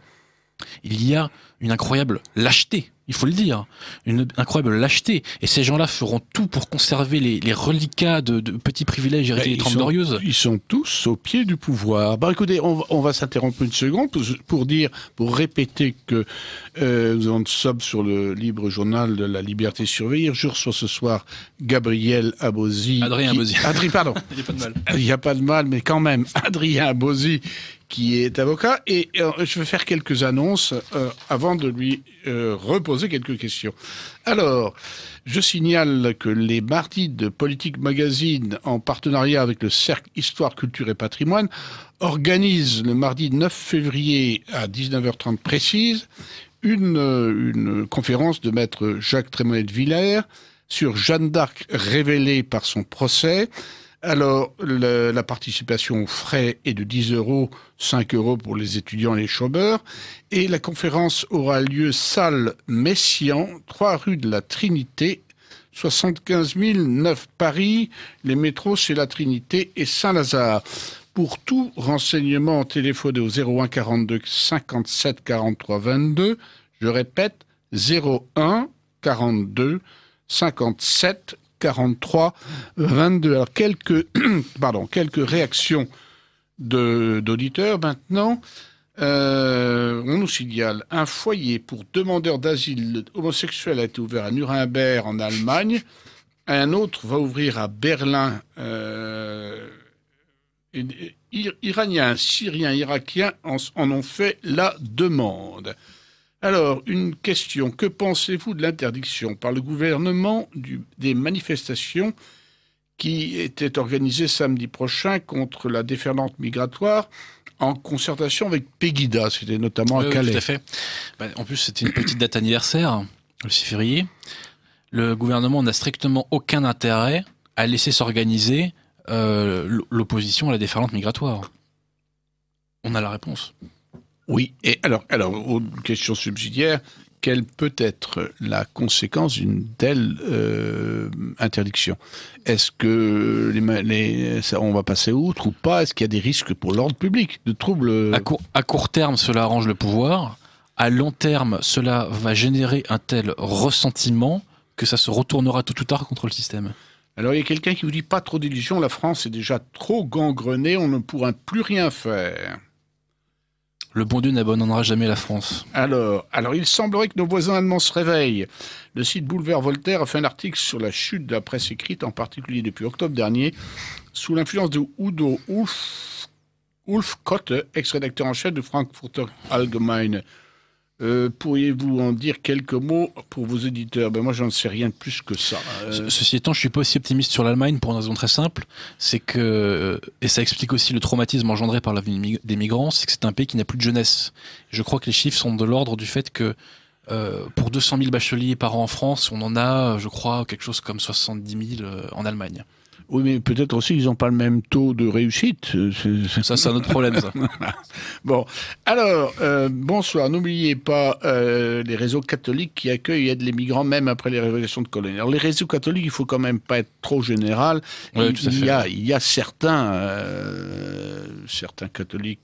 il y a une incroyable lâcheté, il faut le dire, une incroyable lâcheté. Et ces gens-là feront tout pour conserver les reliquats de petits privilèges hérités des Trente Glorieuses. Ils sont tous au pied du pouvoir. Écoutez, on va s'interrompre une seconde pour répéter que nous sommes sur le libre journal de la liberté surveillée. Je reçois ce soir Gabriel Abosi. Adrien Abosi. Pardon. Il n'y a pas de mal. Il n'y a pas de mal, mais quand même, Adrien Abosi, qui est avocat. Et je vais faire quelques annonces avant de lui reposer quelques questions. Alors, je signale que les mardis de Politique Magazine, en partenariat avec le Cercle Histoire, Culture et Patrimoine, organisent le mardi 9 février à 19h30 précise une conférence de maître Jacques Trémonet de Villers sur Jeanne d'Arc révélée par son procès. Alors, la participation aux frais est de 10 €, 5 € pour les étudiants et les chômeurs. Et la conférence aura lieu salle Messiaen, 3 rue de la Trinité, 75 009 Paris. Les métros, c'est la Trinité et Saint-Lazare. Pour tout renseignement, téléphonez au 01 42 57 43 22. Je répète, 01 42 57 43 22. Alors, quelques réactions d'auditeurs maintenant. On nous signale un foyer pour demandeurs d'asile homosexuels a été ouvert à Nuremberg en Allemagne. Un autre va ouvrir à Berlin. Iraniens, Syriens, Irakiens en ont fait la demande. Alors, une question. Que pensez-vous de l'interdiction par le gouvernement des manifestations qui étaient organisées samedi prochain contre la déferlante migratoire en concertation avec Pegida? C'était notamment à Calais. Oui, tout à fait. En plus, c'était une petite date anniversaire, le 6 février. Le gouvernement n'a strictement aucun intérêt à laisser s'organiser l'opposition à la déferlante migratoire. On a la réponse. Oui, et alors, une question subsidiaire, quelle peut être la conséquence d'une telle interdiction? Est-ce que on va passer outre ou pas? Est-ce qu'il y a des risques pour l'ordre public, de troubles? À court terme, cela arrange le pouvoir. À long terme, cela va générer un tel ressentiment que ça se retournera tôt ou tard contre le système. Alors, il y a quelqu'un qui vous dit pas trop d'illusions, la France est déjà trop gangrenée, on ne pourra plus rien faire. Le bon Dieu n'abandonnera jamais la France. Alors, il semblerait que nos voisins allemands se réveillent. Le site Boulevard Voltaire a fait un article sur la chute de la presse écrite, en particulier depuis octobre dernier, sous l'influence de Udo Ulf Kotte, ex-rédacteur en chef de Frankfurter Allgemeine. Pourriez-vous en dire quelques mots pour vos éditeurs? Moi, j'en sais rien de plus que ça. Ceci étant, je suis pas aussi optimiste sur l'Allemagne pour une raison très simple, c'est que, et ça explique aussi le traumatisme engendré par la venue des migrants, c'est que c'est un pays qui n'a plus de jeunesse. Je crois que les chiffres sont de l'ordre du fait que pour 200 000 bacheliers par an en France, on en a, je crois, quelque chose comme 70 000 en Allemagne. Oui, mais peut-être aussi qu'ils n'ont pas le même taux de réussite. Ça, c'est un autre problème, ça. Bon, alors, bonsoir. N'oubliez pas les réseaux catholiques qui accueillent et aident les migrants, même après les révélations de colonies. Alors, les réseaux catholiques, il faut quand même pas être trop général. Oui, il y a certains catholiques.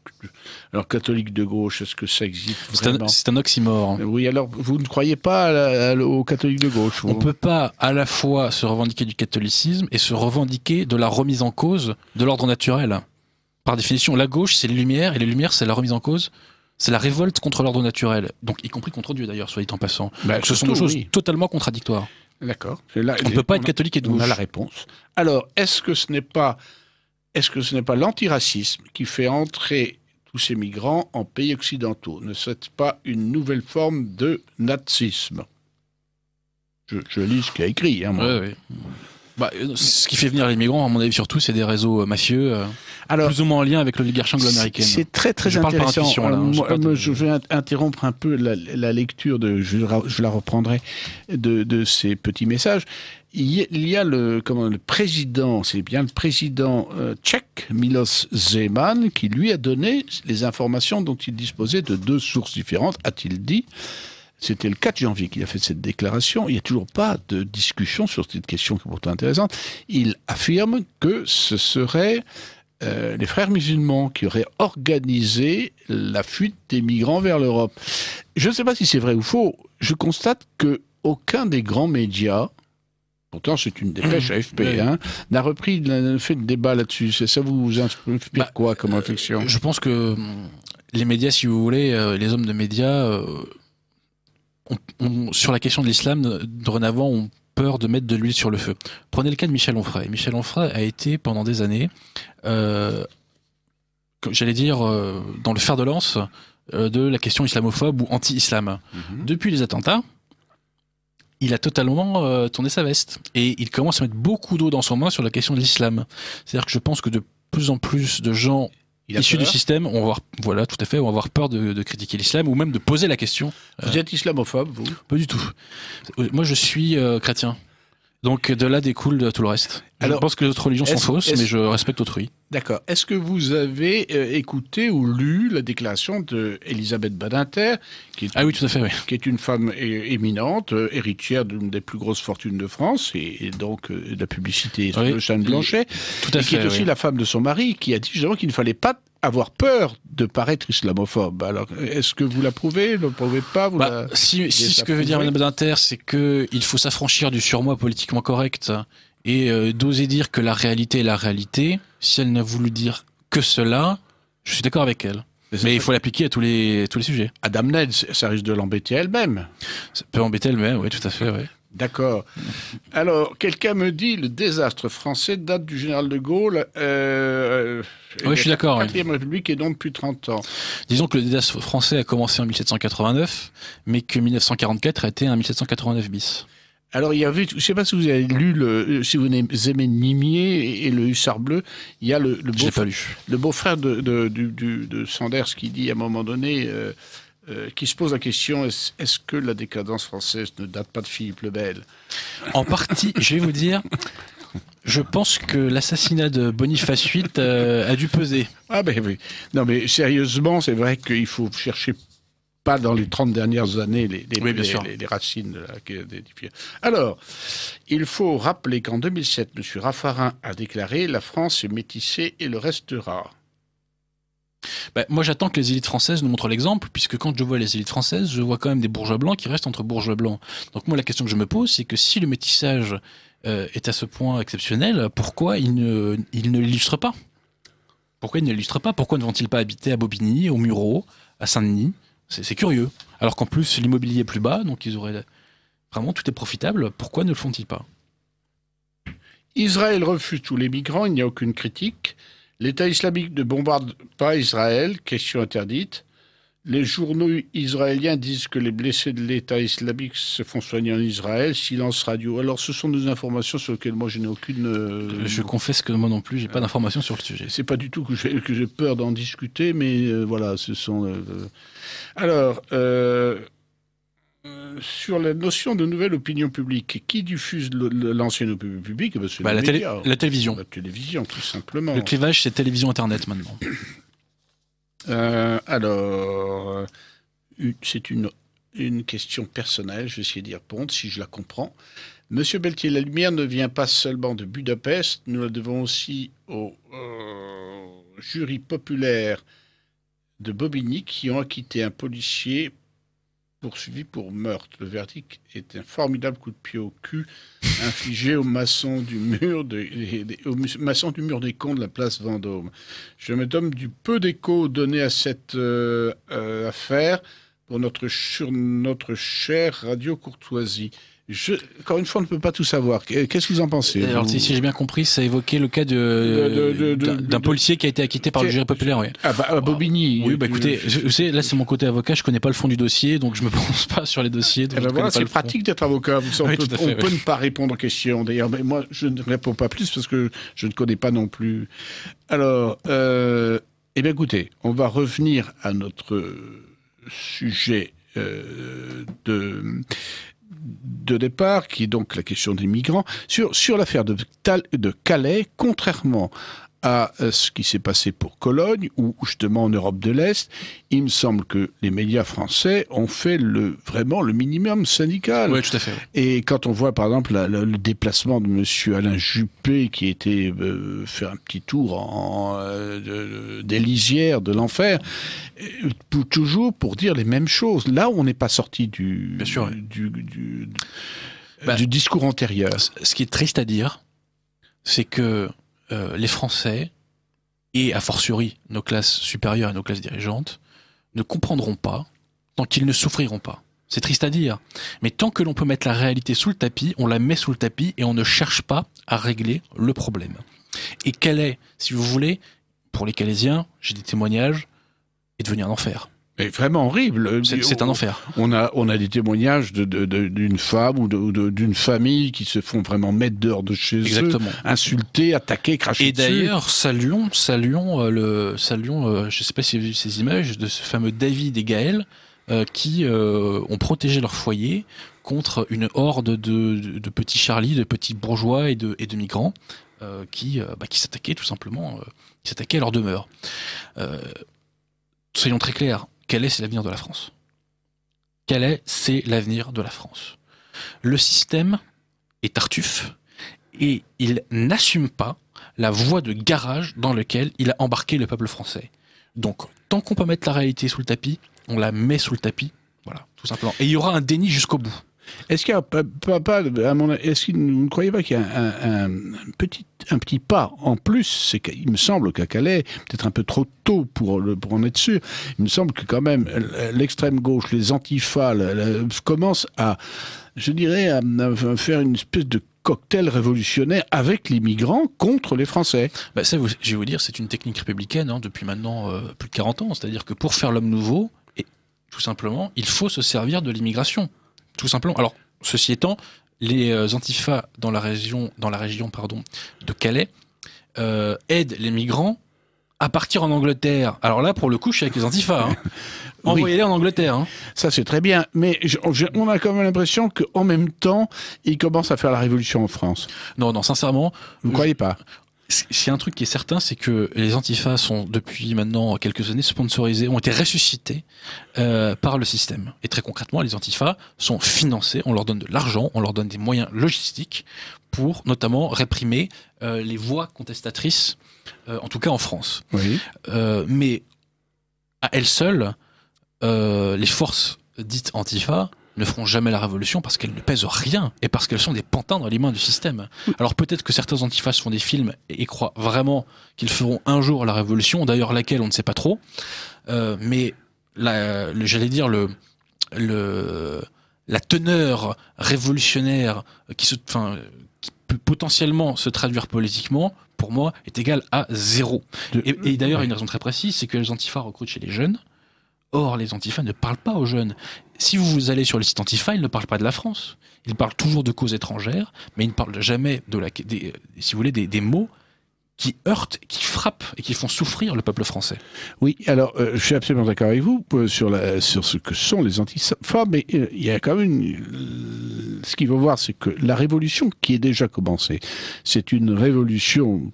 Alors, catholiques de gauche, est-ce que ça existe vraiment? C'est un oxymore. Oui, alors, vous ne croyez pas aux catholiques de gauche? On ne peut pas à la fois se revendiquer du catholicisme et se revendiquer de la remise en cause de l'ordre naturel. Par définition, la gauche, c'est les Lumières, et les Lumières, c'est la remise en cause, c'est la révolte contre l'ordre naturel. Donc, y compris contre Dieu, d'ailleurs, soit dit en passant. Donc, ce sont deux choses totalement contradictoires. D'accord. On ne peut pas être catholique et de gauche. On a la réponse. Alors, est-ce que ce n'est pas l'antiracisme qui fait entrer tous ces migrants en pays occidentaux? Ne serait-ce pas une nouvelle forme de nazisme? Je lis ce qu'il y a écrit. Moi. Oui. Ce qui fait venir les migrants, à mon avis, surtout, c'est des réseaux mafieux, plus ou moins en lien avec l'oligarchie anglo-américaine. C'est très intéressant. Je vais interrompre un peu la lecture, je la reprendrai, de ces petits messages. Il y a le président, c'est bien le président tchèque, Miloš Zeman, qui lui a donné les informations dont il disposait de deux sources différentes, a-t-il dit. C'était le 4 janvier qu'il a fait cette déclaration. Il n'y a toujours pas de discussion sur cette question qui est pourtant intéressante. Il affirme que ce seraient les frères musulmans qui auraient organisé la fuite des migrants vers l'Europe. Je ne sais pas si c'est vrai ou faux. Je constate qu'aucun des grands médias, pourtant c'est une dépêche AFP, n'a fait de débat là-dessus. Ça vous inspire quoi comme réflexion? Je pense que les médias, si vous voulez, les hommes de médias... sur la question de l'islam, dorénavant, ont peur de mettre de l'huile sur le feu. Prenez le cas de Michel Onfray. Michel Onfray a été, pendant des années, j'allais dire, dans le fer de lance de la question islamophobe ou anti-islam. Depuis les attentats, il a totalement tourné sa veste. Et il commence à mettre beaucoup d'eau dans son bain sur la question de l'islam. C'est-à-dire que je pense que de plus en plus de gens issus du système, on va avoir peur de critiquer l'islam ou même de poser la question. Vous êtes islamophobe, vous? Pas du tout. Moi, je suis chrétien. Donc de là découle tout le reste. Alors, je pense que les autres religions sont fausses, mais je respecte autrui. D'accord. Est-ce que vous avez écouté ou lu la déclaration d'Elisabeth Badinter, oui, tout à fait, oui. Qui est une femme éminente, héritière d'une des plus grosses fortunes de France, et donc de la publicité sur le Chêne Blanchet, tout à fait, qui est aussi la femme de son mari, qui a dit justement qu'il ne fallait pas avoir peur de paraître islamophobe. Alors, est-ce que vous l'approuvez, ne l'approuvez pas Si ce que veut dire Mme Badinter, c'est qu'il faut s'affranchir du surmoi politiquement correct et d'oser dire que la réalité est la réalité, si elle n'a voulu dire que cela, je suis d'accord avec elle. Mais il faut l'appliquer à tous les sujets. À Damned, ça risque de l'embêter elle-même. Ça peut embêter elle-même, oui, tout à fait, oui. D'accord. Alors, quelqu'un me dit le désastre français date du général de Gaulle. Oui, je suis d'accord. La 4e République est donc depuis 30 ans. Disons que le désastre français a commencé en 1789, mais que 1944 a été un 1789 bis. Alors, il y avait, je ne sais pas si vous avez lu, si vous aimez Nimier et le Hussard bleu, il y a le beau-frère de Sanders qui dit à un moment donné, qui se pose la question, est-ce que la décadence française ne date pas de Philippe le Bel ? En partie, je vais vous dire, je pense que l'assassinat de Boniface VIII a dû peser. Ah ben oui. Non mais sérieusement, c'est vrai qu'il faut chercher pas dans les 30 dernières années les racines de la... Alors, il faut rappeler qu'en 2007, M. Raffarin a déclaré « La France est métissée et le restera ». Moi, j'attends que les élites françaises nous montrent l'exemple, puisque quand je vois les élites françaises, je vois quand même des bourgeois blancs qui restent entre bourgeois blancs. Donc moi, la question que je me pose, c'est que si le métissage est à ce point exceptionnel, pourquoi il ne l'illustre pas ? Pourquoi il ne l'illustre pas ? Pourquoi ne vont-ils pas habiter à Bobigny, au Mureau, à Saint-Denis ? C'est curieux. Alors qu'en plus, l'immobilier est plus bas, donc ils auraient... Vraiment, tout est profitable. Pourquoi ne le font-ils pas ? Israël refuse tous les migrants, il n'y a aucune critique. L'État islamique ne bombarde pas Israël, question interdite. Les journaux israéliens disent que les blessés de l'État islamique se font soigner en Israël. Silence radio. Alors, ce sont des informations sur lesquelles moi, je n'ai aucune... Je confesse que moi non plus, j'ai pas d'informations sur le sujet. C'est pas du tout que j'ai peur d'en discuter, mais voilà, ce sont... Alors, sur la notion de nouvelle opinion publique, qui diffuse l'ancienne opinion publique ? C'est la télévision. La télévision, tout simplement. Le clivage, c'est télévision-internet maintenant. Alors, c'est une question personnelle, je vais essayer d'y répondre, si je la comprends. Monsieur Pelletier, la lumière ne vient pas seulement de Budapest, nous la devons aussi au jury populaire de Bobigny qui ont acquitté un policier poursuivi pour meurtre. Le verdict est un formidable coup de pied au cul infligé aux maçons du mur des cons de la place Vendôme. Je me donne du peu d'écho donné à cette affaire pour notre chère radio Courtoisie. Encore une fois, on ne peut pas tout savoir. Qu'est-ce que vous en pensez ? Alors, si j'ai bien compris, ça évoquait le cas d'un policier qui a été acquitté par le jury populaire. Oui. À Bobigny. Oui, écoutez, vous savez, là, c'est mon côté avocat, je ne connais pas le fond du dossier, donc je ne me prononce pas sur les dossiers. C'est pratique d'être avocat. On peut ne pas répondre aux questions. D'ailleurs, mais moi, je ne réponds pas plus parce que je ne connais pas non plus. Alors, eh bien, écoutez, on va revenir à notre sujet de départ, qui est donc la question des migrants. Sur l'affaire de Calais, contrairement à ce qui s'est passé pour Cologne, ou justement en Europe de l'Est, il me semble que les médias français ont fait vraiment le minimum syndical. Oui, tout à fait. Et quand on voit par exemple le déplacement de M. Alain Juppé, qui était faire un petit tour des lisières de l'enfer, toujours pour dire les mêmes choses. Là où on n'est pas sorti du discours antérieur. Ce qui est triste à dire, c'est que les Français, et a fortiori nos classes supérieures et nos classes dirigeantes, ne comprendront pas tant qu'ils ne souffriront pas. C'est triste à dire, mais tant que l'on peut mettre la réalité sous le tapis, on la met sous le tapis et on ne cherche pas à régler le problème. Et Calais, si vous voulez, pour les Calaisiens, j'ai des témoignages, est devenu un enfer. C'est vraiment horrible. C'est un enfer. On a des témoignages d'une femme ou d'une famille qui se font vraiment mettre dehors de chez eux, insulter, attaquer, cracher dessus. Et d'ailleurs, saluons, je ne sais pas si vous avez vu ces images de ce fameux David et Gaël, qui ont protégé leur foyer contre une horde de petits Charlie, de petits bourgeois et de migrants qui s'attaquaient tout simplement, qui s'attaquaient à leur demeure. Soyons très clairs, quel est l'avenir de la France ? Quel est l'avenir de la France ? Le système est tartuffe et il n'assume pas la voie de garage dans laquelle il a embarqué le peuple français. Donc, tant qu'on peut mettre la réalité sous le tapis, on la met sous le tapis, voilà, tout simplement. Et il y aura un déni jusqu'au bout. Est-ce qu'il y a est-ce que vous ne croyez pas qu'il y a un petit pas en plus? C'est qu'il me semble qu'à Calais, peut-être un peu trop tôt pour en être sûr, il me semble que quand même l'extrême gauche, les antifas, commencent à, je dirais, à faire une espèce de cocktail révolutionnaire avec les migrants contre les Français. Bah ça, je vais vous dire, c'est une technique républicaine depuis maintenant plus de 40 ans. C'est-à-dire que pour faire l'homme nouveau, et tout simplement, il faut se servir de l'immigration. Tout simplement. Alors, ceci étant, les antifas dans la région de Calais aident les migrants à partir en Angleterre. Alors là, pour le coup, je suis avec les antifas. Envoyez-les en Angleterre. Hein. Ça, c'est très bien. Mais on a quand même l'impression qu'en même temps, ils commencent à faire la révolution en France. Non, sincèrement. Vous ne croyez pas ? C'est un truc qui est certain, c'est que les antifas sont depuis maintenant quelques années sponsorisés, ont été ressuscités par le système. Et très concrètement, les antifas sont financés, on leur donne de l'argent, on leur donne des moyens logistiques pour notamment réprimer les voix contestatrices, en tout cas en France. Oui. Mais à elles seules, les forces dites antifas ne feront jamais la révolution parce qu'elles ne pèsent rien et parce qu'elles sont des pantins dans les mains du système. Alors peut-être que certains antifas font des films et croient vraiment qu'ils feront un jour la révolution, d'ailleurs laquelle on ne sait pas trop, mais j'allais dire la teneur révolutionnaire qui peut potentiellement se traduire politiquement, pour moi, est égale à 0. Et d'ailleurs, il y a une raison très précise, c'est que les antifas recrutent chez les jeunes. Or, les antifas ne parlent pas aux jeunes. Si vous allez sur le site antifa, ils ne parlent pas de la France. Ils parlent toujours de causes étrangères, mais ils ne parlent jamais si vous voulez, des mots qui heurtent, qui frappent et qui font souffrir le peuple français. Oui, alors je suis absolument d'accord avec vous sur ce que sont les antifas, mais il y a quand même ce qu'il faut voir, c'est que la révolution qui est déjà commencée, c'est une révolution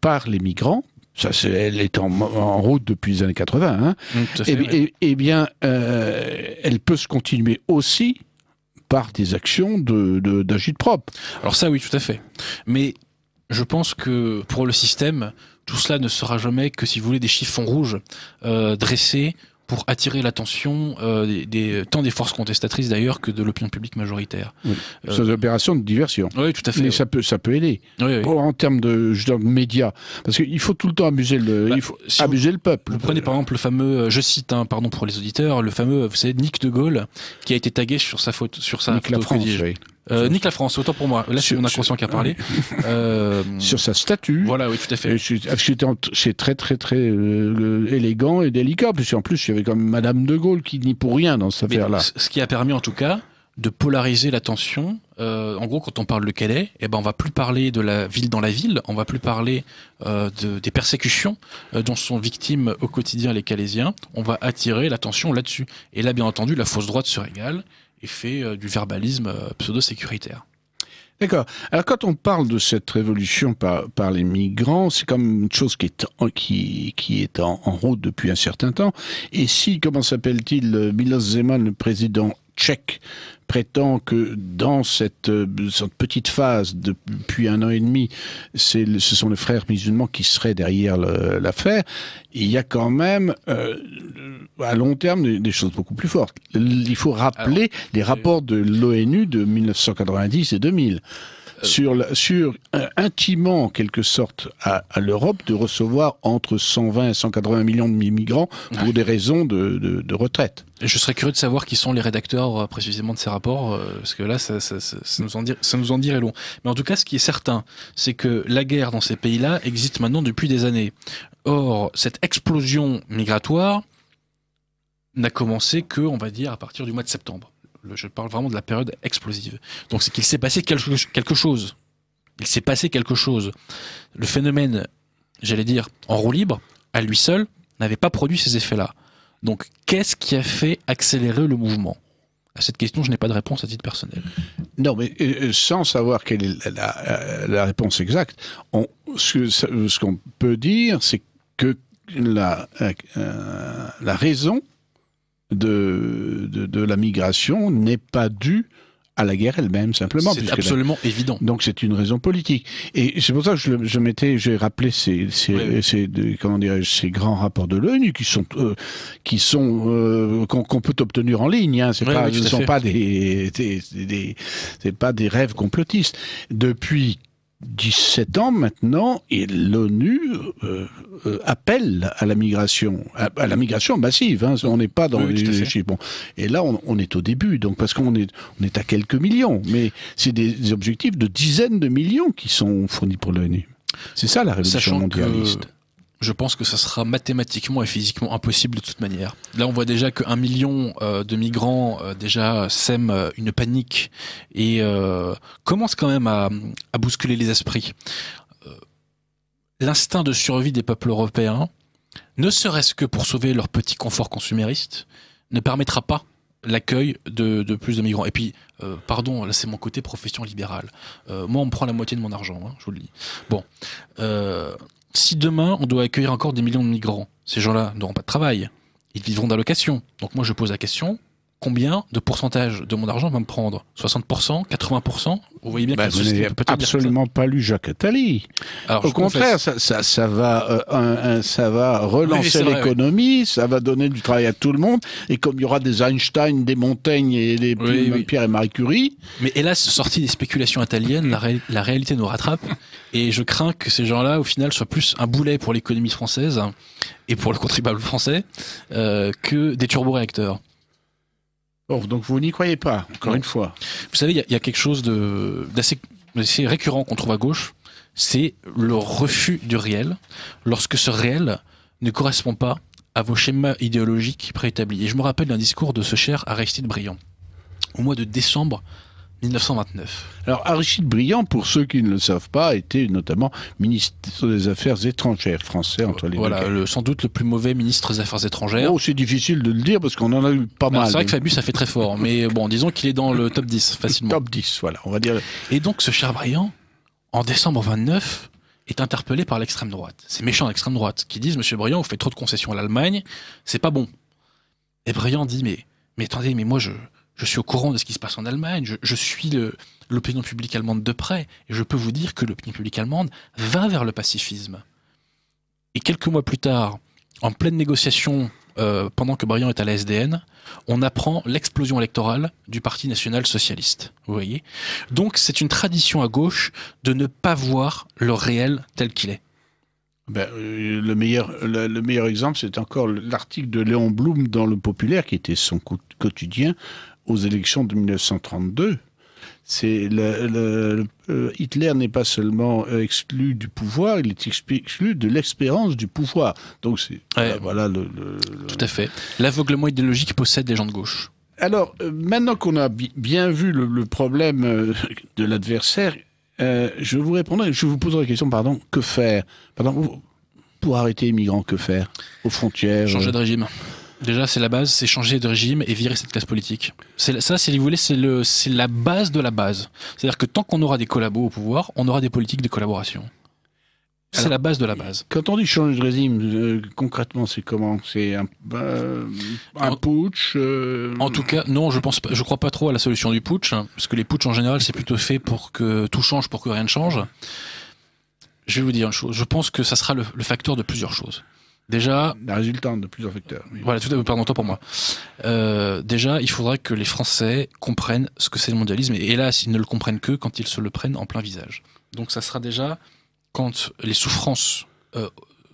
par les migrants. Ça, elle est en route depuis les années 80. Eh bien, elle peut se continuer aussi par des actions d'agite-propre. Alors ça, oui, tout à fait. Mais je pense que pour le système, tout cela ne sera jamais que, si vous voulez, des chiffons rouges dressés pour attirer l'attention tant des forces contestatrices d'ailleurs que de l'opinion publique majoritaire. Oui. C'est une opération de diversion. Oui, tout à fait. Mais ça peut aider. Oui. En termes de médias. Parce qu'il faut tout le temps abuser le peuple. Vous prenez par exemple le fameux, je cite, pardon pour les auditeurs, le fameux, vous savez, Nick de Gaulle, qui a été tagué sur sa photo. Nick la France, oui. Nick la France, autant pour moi. Là, c'est mon inconscient qui a parlé. Sur sa statue. Voilà, oui, tout à fait. C'est très, très, très élégant et délicat. Puis en plus, il y avait quand même Madame de Gaulle qui n'y pour rien dans cette affaire-là. Ce qui a permis, en tout cas, de polariser l'attention. En gros, quand on parle de Calais, on va plus parler de la ville dans la ville, on va plus parler des persécutions dont sont victimes au quotidien les Calaisiens. On va attirer l'attention là-dessus. Et là, bien entendu, la fausse droite se régale et fait du verbalisme pseudo-sécuritaire. D'accord. Alors quand on parle de cette révolution par les migrants, c'est comme une chose qui est en route depuis un certain temps. Et si, comment s'appelle-t-il, Miloš Zeman, le président tchèque, prétend que dans cette petite phase depuis 1 an et demi, ce sont les frères musulmans qui seraient derrière l'affaire, il y a quand même à long terme des choses beaucoup plus fortes. Il faut rappeler les rapports de l'ONU de 1990 et 2000 sur intimant en quelque sorte à l'Europe de recevoir entre 120 et 180 millions de migrants pour des raisons de retraite. Je serais curieux de savoir qui sont les rédacteurs précisément de ces rapports, parce que là, ça nous en dirait long. Mais en tout cas, ce qui est certain, c'est que la guerre dans ces pays-là existe maintenant depuis des années. Or, cette explosion migratoire n'a commencé que, on va dire, à partir du mois de septembre. Je parle vraiment de la période explosive. Donc c'est qu'il s'est passé quelque chose. Il s'est passé quelque chose. Le phénomène, j'allais dire, en roue libre, à lui seul, n'avait pas produit ces effets-là. Donc, qu'est-ce qui a fait accélérer le mouvement ? À cette question, je n'ai pas de réponse à titre personnel. Non, mais sans savoir quelle est la réponse exacte, ce qu'on peut dire, c'est que la raison de la migration n'est pas due à la guerre elle-même, simplement. C'est absolument évident. Donc c'est une raison politique. Et c'est pour ça que j'ai rappelé ces grands rapports de l'ONU qu'on peut obtenir en ligne. Hein. Ce ne sont pas c'est pas des rêves complotistes. Depuis 17 ans maintenant, et l'ONU appelle à la migration massive. Hein, on n'est pas dans les chiffres. Bon. Et là, on est au début, donc parce qu'on est à quelques millions, mais c'est des objectifs de dizaines de millions qui sont fournis pour l'ONU. C'est ça la révolution mondialiste. Je pense que ça sera mathématiquement et physiquement impossible de toute manière. Là, on voit déjà que 1 million de migrants déjà sèment une panique et commencent quand même à bousculer les esprits. L'instinct de survie des peuples européens, ne serait-ce que pour sauver leur petit confort consumériste, ne permettra pas l'accueil de plus de migrants. Et puis, pardon, là c'est mon côté profession libérale. Moi, on me prend la moitié de mon argent, hein, je vous le dis. Bon. Si demain, on doit accueillir encore des millions de migrants, ces gens-là n'auront pas de travail. Ils vivront d'allocations. Donc moi, je pose la question, combien de pourcentage de mon argent va me prendre ? 60%, 80%? Vous voyez bien que vous n'avez absolument pas lu Jacques Attali. Alors, au contraire, ça va relancer l'économie, ça va donner du travail à tout le monde. Et comme il y aura des Einstein, des Montaigne et des Pierre et Marie Curie. Mais hélas, sorti des spéculations italiennes, la réalité nous rattrape. Et je crains que ces gens-là, au final, soient plus un boulet pour l'économie française et pour le contribuable français que des turboréacteurs. Oh, donc vous n'y croyez pas, encore une fois. Vous savez, il y a quelque chose d'assez récurrent qu'on trouve à gauche, c'est le refus du réel, lorsque ce réel ne correspond pas à vos schémas idéologiques préétablis. Et je me rappelle d'un discours de ce cher Aristide Briand, au mois de décembre 1929. Alors Aristide Briand, pour ceux qui ne le savent pas, était notamment ministre des Affaires étrangères français entre les deux guerres. Voilà, sans doute le plus mauvais ministre des Affaires étrangères. Oh, c'est difficile de le dire parce qu'on en a eu pas mal. C'est vrai que Fabius a fait très fort, mais bon, disons qu'il est dans le top 10 facilement. Top 10, voilà, on va dire. Et donc ce cher Briand, en décembre 29, est interpellé par l'extrême droite. Ces méchants d'extrême droite qui disent « Monsieur Briand, vous faites trop de concessions à l'Allemagne, c'est pas bon ». Et Briand dit « Mais attendez, mais moi je suis au courant de ce qui se passe en Allemagne, je suis l'opinion publique allemande de près, et je peux vous dire que l'opinion publique allemande va vers le pacifisme. » Et quelques mois plus tard, en pleine négociation, pendant que Briand est à la SDN, on apprend l'explosion électorale du Parti national-socialiste. Vous voyez ? Donc c'est une tradition à gauche de ne pas voir le réel tel qu'il est. Le meilleur exemple, c'est encore l'article de Léon Blum dans Le Populaire, qui était son quotidien aux élections de 1932. Hitler n'est pas seulement exclu du pouvoir, il est exclu de l'expérience du pouvoir. Donc voilà tout à fait. L'aveuglement idéologique possède les gens de gauche. Alors, maintenant qu'on a bien vu le problème de l'adversaire, je vous poserai la question, que faire ? Pour arrêter les migrants, que faire ? Aux frontières ? Changer de régime. Déjà, c'est la base, c'est changer de régime et virer cette classe politique. Si vous voulez, c'est la base de la base. C'est-à-dire que tant qu'on aura des collabos au pouvoir, on aura des politiques de collaboration. C'est la base de la base. Quand on dit changer de régime, concrètement, c'est comment ? C'est un putsch En tout cas, non, je crois pas trop à la solution du putsch, hein, parce que les putschs en général, c'est plutôt fait pour que tout change, pour que rien ne change. Je vais vous dire une chose. Je pense que ça sera le facteur de plusieurs choses. Déjà, la résultante de plusieurs facteurs. Oui. Voilà, pardon, toi pour moi. Déjà, il faudra que les Français comprennent ce que c'est le mondialisme, et hélas, ils ne le comprennent que quand ils se le prennent en plein visage. Donc ça sera déjà quand les souffrances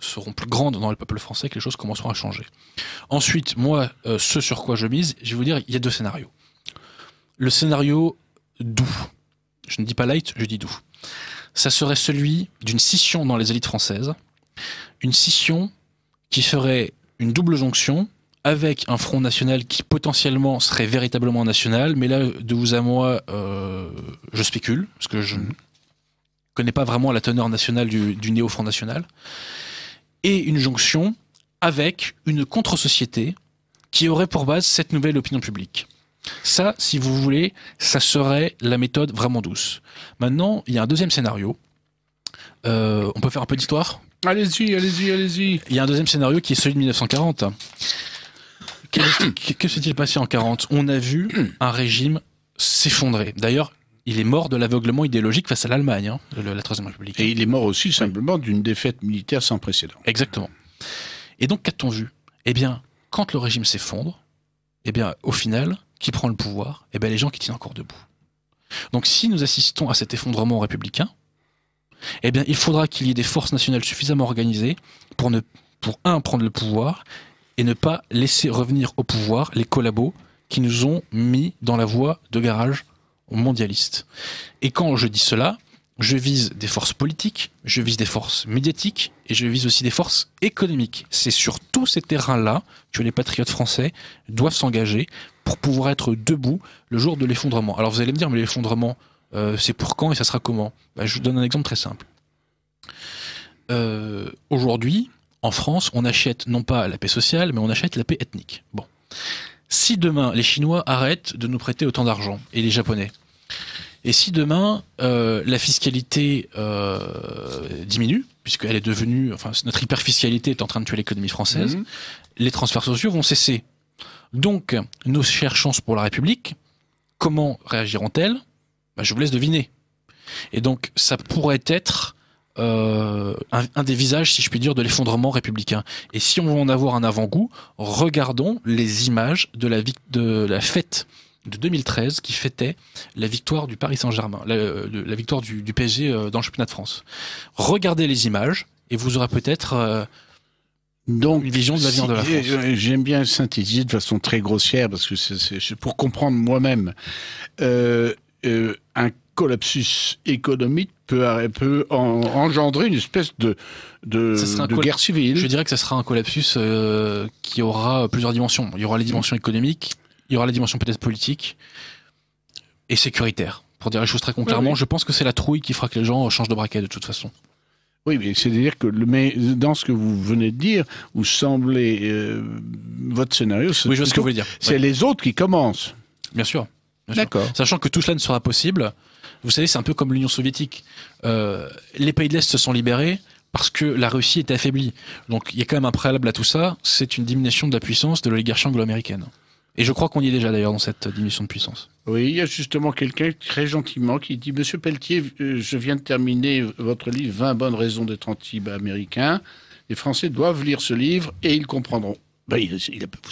seront plus grandes dans le peuple français que les choses commenceront à changer. Ensuite, moi, ce sur quoi je mise, je vais vous dire, il y a deux scénarios. Le scénario doux, je ne dis pas light, je dis doux. Ça serait celui d'une scission dans les élites françaises, une scission qui ferait une double jonction avec un front national qui potentiellement serait véritablement national, mais là, de vous à moi, je spécule, parce que je ne connais pas vraiment la teneur nationale du néo-front national, et une jonction avec une contre-société qui aurait pour base cette nouvelle opinion publique. Ça, si vous voulez, ça serait la méthode vraiment douce. Maintenant, il y a un deuxième scénario. On peut faire un peu d'histoire ? Allez-y. Il y a un deuxième scénario qui est celui de 1940. Que s'est-il passé en 40 ? On a vu un régime s'effondrer. D'ailleurs, il est mort de l'aveuglement idéologique face à l'Allemagne, hein, la Troisième République. Et il est mort aussi simplement d'une défaite militaire sans précédent. Exactement. Et donc, qu'a-t-on vu ? Eh bien, quand le régime s'effondre, eh bien, au final, qui prend le pouvoir ? Eh bien, les gens qui tiennent encore debout. Donc, si nous assistons à cet effondrement républicain, eh bien, il faudra qu'il y ait des forces nationales suffisamment organisées pour prendre le pouvoir et ne pas laisser revenir au pouvoir les collabos qui nous ont mis dans la voie de garage mondialiste. Et quand je dis cela, je vise des forces politiques, je vise des forces médiatiques et je vise aussi des forces économiques. C'est sur tous ces terrains-là que les patriotes français doivent s'engager pour pouvoir être debout le jour de l'effondrement. Alors vous allez me dire, mais l'effondrement, c'est pour quand et ça sera comment ? Je vous donne un exemple très simple. Aujourd'hui, en France, on achète non pas la paix sociale, mais on achète la paix ethnique. Bon. Si demain, les Chinois arrêtent de nous prêter autant d'argent, et les Japonais, et si demain, la fiscalité diminue, puisqu'elle est devenue, enfin, notre hyperfiscalité est en train de tuer l'économie française, les transferts sociaux vont cesser. Donc, nos chères chances pour la République, comment réagiront-elles ? Je vous laisse deviner. Et donc, ça pourrait être un des visages, si je puis dire, de l'effondrement républicain. Et si on veut en avoir un avant-goût, regardons les images de la fête de 2013 qui fêtait la victoire du Paris Saint-Germain, la victoire du PSG dans le championnat de France. Regardez les images et vous aurez peut-être une vision de l'avenir de la France. J'aime bien synthétiser de façon très grossière parce que c'est pour comprendre moi-même. Un collapsus économique peut engendrer une espèce de guerre civile. Je dirais que ça sera un collapsus qui aura plusieurs dimensions. Il y aura les dimensions économiques, il y aura la dimension peut-être politique et sécuritaire. Pour dire les choses très concrètement, je pense que c'est la trouille qui fera que les gens changent de braquet de toute façon. Oui, mais c'est-à-dire que dans ce que vous venez de dire, vous semblez votre scénario. Oui, je vois ce que vous voulez dire. C'est les autres qui commencent. Bien sûr. D'accord. Sachant que tout cela ne sera possible. Vous savez, c'est un peu comme l'Union soviétique. Les pays de l'Est se sont libérés parce que la Russie était affaiblie. Donc il y a quand même un préalable à tout ça, c'est une diminution de la puissance de l'oligarchie anglo-américaine. Et je crois qu'on y est déjà d'ailleurs dans cette diminution de puissance. Oui, il y a justement quelqu'un très gentiment qui dit « Monsieur Pelletier, je viens de terminer votre livre « 20 bonnes raisons d'être anti-américain ». Les Français doivent lire ce livre et ils comprendront. Vous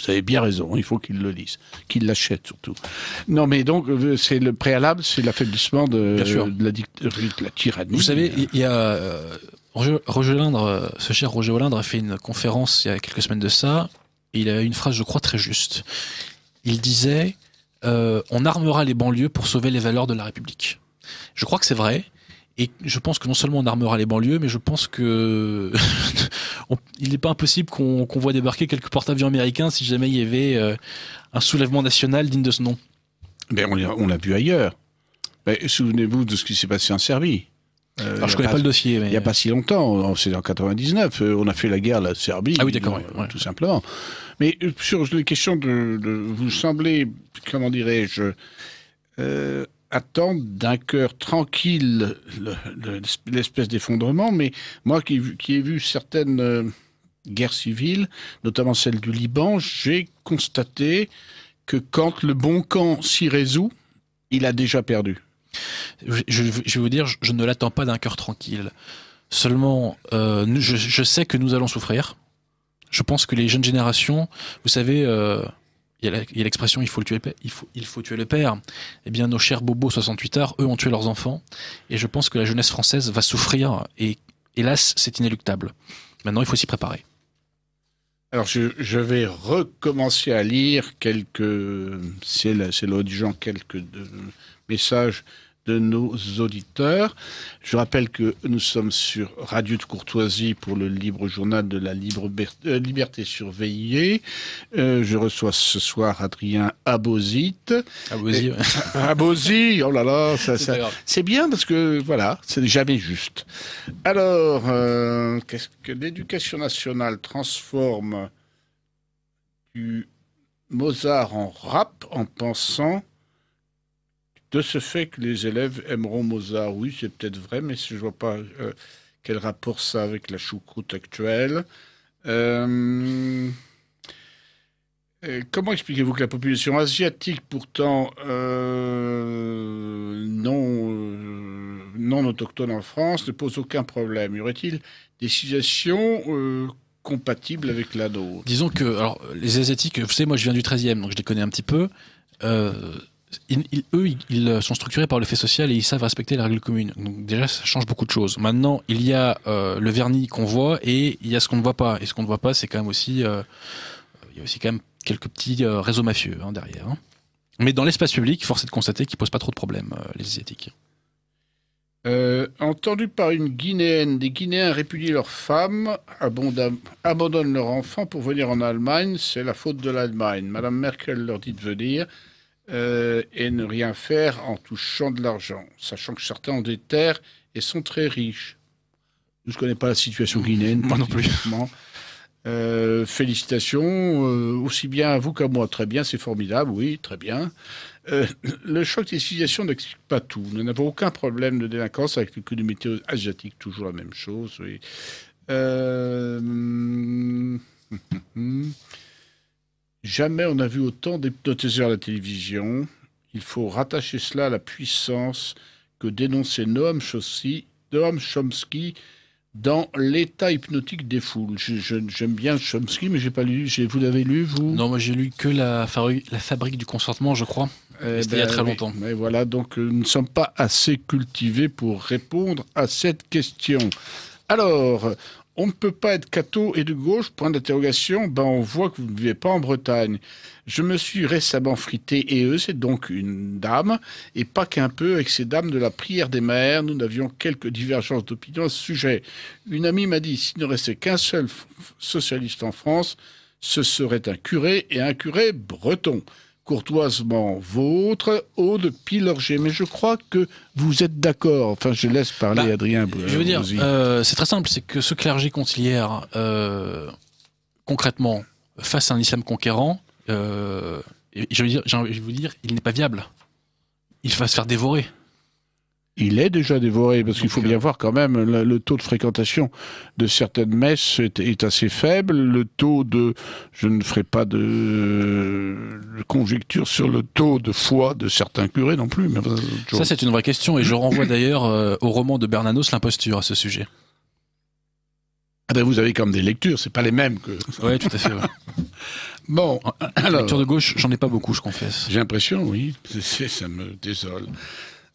avez bien raison, il faut qu'ils le lisent, qu'ils l'achètent surtout. Non, mais donc, c'est le préalable, c'est l'affaiblissement de la tyrannie. Vous savez, il y a Roger Olindre, ce cher Roger Olindre a fait une conférence il y a quelques semaines de ça, et il a une phrase, je crois, très juste. Il disait on armera les banlieues pour sauver les valeurs de la République. Je crois que c'est vrai. Et je pense que non seulement on armera les banlieues, mais je pense que il n'est pas impossible qu'on voit débarquer quelques porte-avions américains si jamais il y avait un soulèvement national digne de ce nom. Ben on l'a vu ailleurs. Souvenez-vous de ce qui s'est passé en Serbie. Alors je connais pas le dossier. Mais... Il n'y a pas si longtemps, c'est en 99, on a fait la guerre à la Serbie. Ah oui, d'accord. Tout simplement. Mais sur les questions vous semblez, comment dirais-je, attendre d'un cœur tranquille l'espèce d'effondrement, mais moi qui ai vu certaines guerres civiles, notamment celle du Liban, j'ai constaté que quand le bon camp s'y résout, il a déjà perdu. Je vais vous dire, je ne l'attends pas d'un cœur tranquille. Seulement, je sais que nous allons souffrir. Je pense que les jeunes générations, vous savez... il y a l'expression il faut tuer le père. Eh bien, nos chers bobos 68 heures, eux ont tué leurs enfants. Et je pense que la jeunesse française va souffrir. Et hélas, c'est inéluctable. Maintenant, il faut s'y préparer. Alors, je vais recommencer à lire quelques messages de nos auditeurs. Je rappelle que nous sommes sur Radio de Courtoisie pour le libre journal de la liberté surveillée. Je reçois ce soir Adrien Abosite. Abosy, Abosy, oh là là, c'est bien parce que voilà, c'est jamais juste. Alors, qu'est-ce que l'éducation nationale transforme du Mozart en rap en pensant de ce fait que les élèves aimeront Mozart. Oui, c'est peut-être vrai, mais je ne vois pas quel rapport ça a avec la choucroute actuelle. Comment expliquez-vous que la population asiatique, pourtant non autochtone en France, ne pose aucun problème? Y aurait-il des situations compatibles avec la nôtre? Disons que alors, les Asiatiques, vous savez, moi je viens du 13e, donc je les connais un petit peu. Ils sont structurés par le fait social et ils savent respecter les règles communes. Donc déjà, ça change beaucoup de choses. Maintenant, il y a le vernis qu'on voit et il y a ce qu'on ne voit pas. Et ce qu'on ne voit pas, c'est quand même aussi, il y a aussi quand même quelques petits réseaux mafieux derrière. Hein. Mais dans l'espace public, force est de constater qu'ils posent pas trop de problèmes, les Asiatiques. Entendu par une Guinéenne, des Guinéens répudient leurs femmes, abandonnent leurs enfants pour venir en Allemagne. C'est la faute de l'Allemagne. Madame Merkel leur dit de venir. Et ne rien faire en touchant de l'argent, sachant que certains ont des terres et sont très riches. Je ne connais pas la situation guinéenne. Moi non plus. Félicitations, aussi bien à vous qu'à moi. Très bien, c'est formidable, oui, très bien. Le choc des civilisations n'explique pas tout. Nous n'avons aucun problème de délinquance avec l'économie asiatique, toujours la même chose, oui. Jamais on n'a vu autant d'hypnotiseurs à la télévision. Il faut rattacher cela à la puissance que dénonçait Noam Chomsky dans l'état hypnotique des foules. J'aime bien Chomsky, mais j'ai pas lu. Vous l'avez lu, vous? Non, moi j'ai lu que la fabrique du consentement, je crois. C'était il y a très longtemps. Mais voilà, donc nous ne sommes pas assez cultivés pour répondre à cette question. Alors, on ne peut pas être catho et de gauche, point d'interrogation. On voit que vous ne vivez pas en Bretagne. Je me suis récemment frité, et eux, c'est donc une dame, et pas qu'un peu, avec ces dames de la prière des mères. Nous avions quelques divergences d'opinion à ce sujet. Une amie m'a dit, s'il ne restait qu'un seul socialiste en France, ce serait un curé, et un curé breton. Courtoisement vôtre, Aude Pilorget. Mais je crois que vous êtes d'accord. Enfin, je laisse parler Adrien. Je veux dire, c'est très simple, c'est que ce clergé conciliaire, concrètement, face à un islam conquérant, j'ai envie de vous dire, il n'est pas viable. Il va se faire dévorer. Il est déjà dévoré, parce qu'il faut bien voir quand même, le taux de fréquentation de certaines messes est assez faible. Le taux de... Je ne ferai pas de conjecture sur le taux de foi de certains curés non plus. Mais ça, c'est une vraie question, et je renvoie d'ailleurs au roman de Bernanos, L'imposture, à ce sujet. Ah ben vous avez quand même des lectures, c'est pas les mêmes que... Oui, tout à fait. Ouais. Bon, alors... Lecture de gauche, j'en ai pas beaucoup, je confesse. J'ai l'impression, oui. Ça me désole.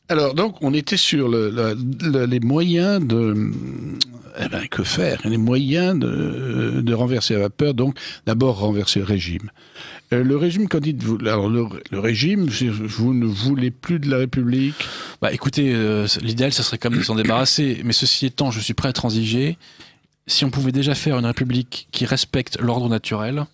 Alors, donc, on était sur les moyens de... que faire? Les moyens de renverser la vapeur. Donc, d'abord, renverser le régime. Le régime, quand dites-vous... Alors, le régime, vous ne voulez plus de la République? Écoutez, l'idéal, ça serait quand même de s'en débarrasser. Mais ceci étant, je suis prêt à transiger. Si on pouvait déjà faire une République qui respecte l'ordre naturel,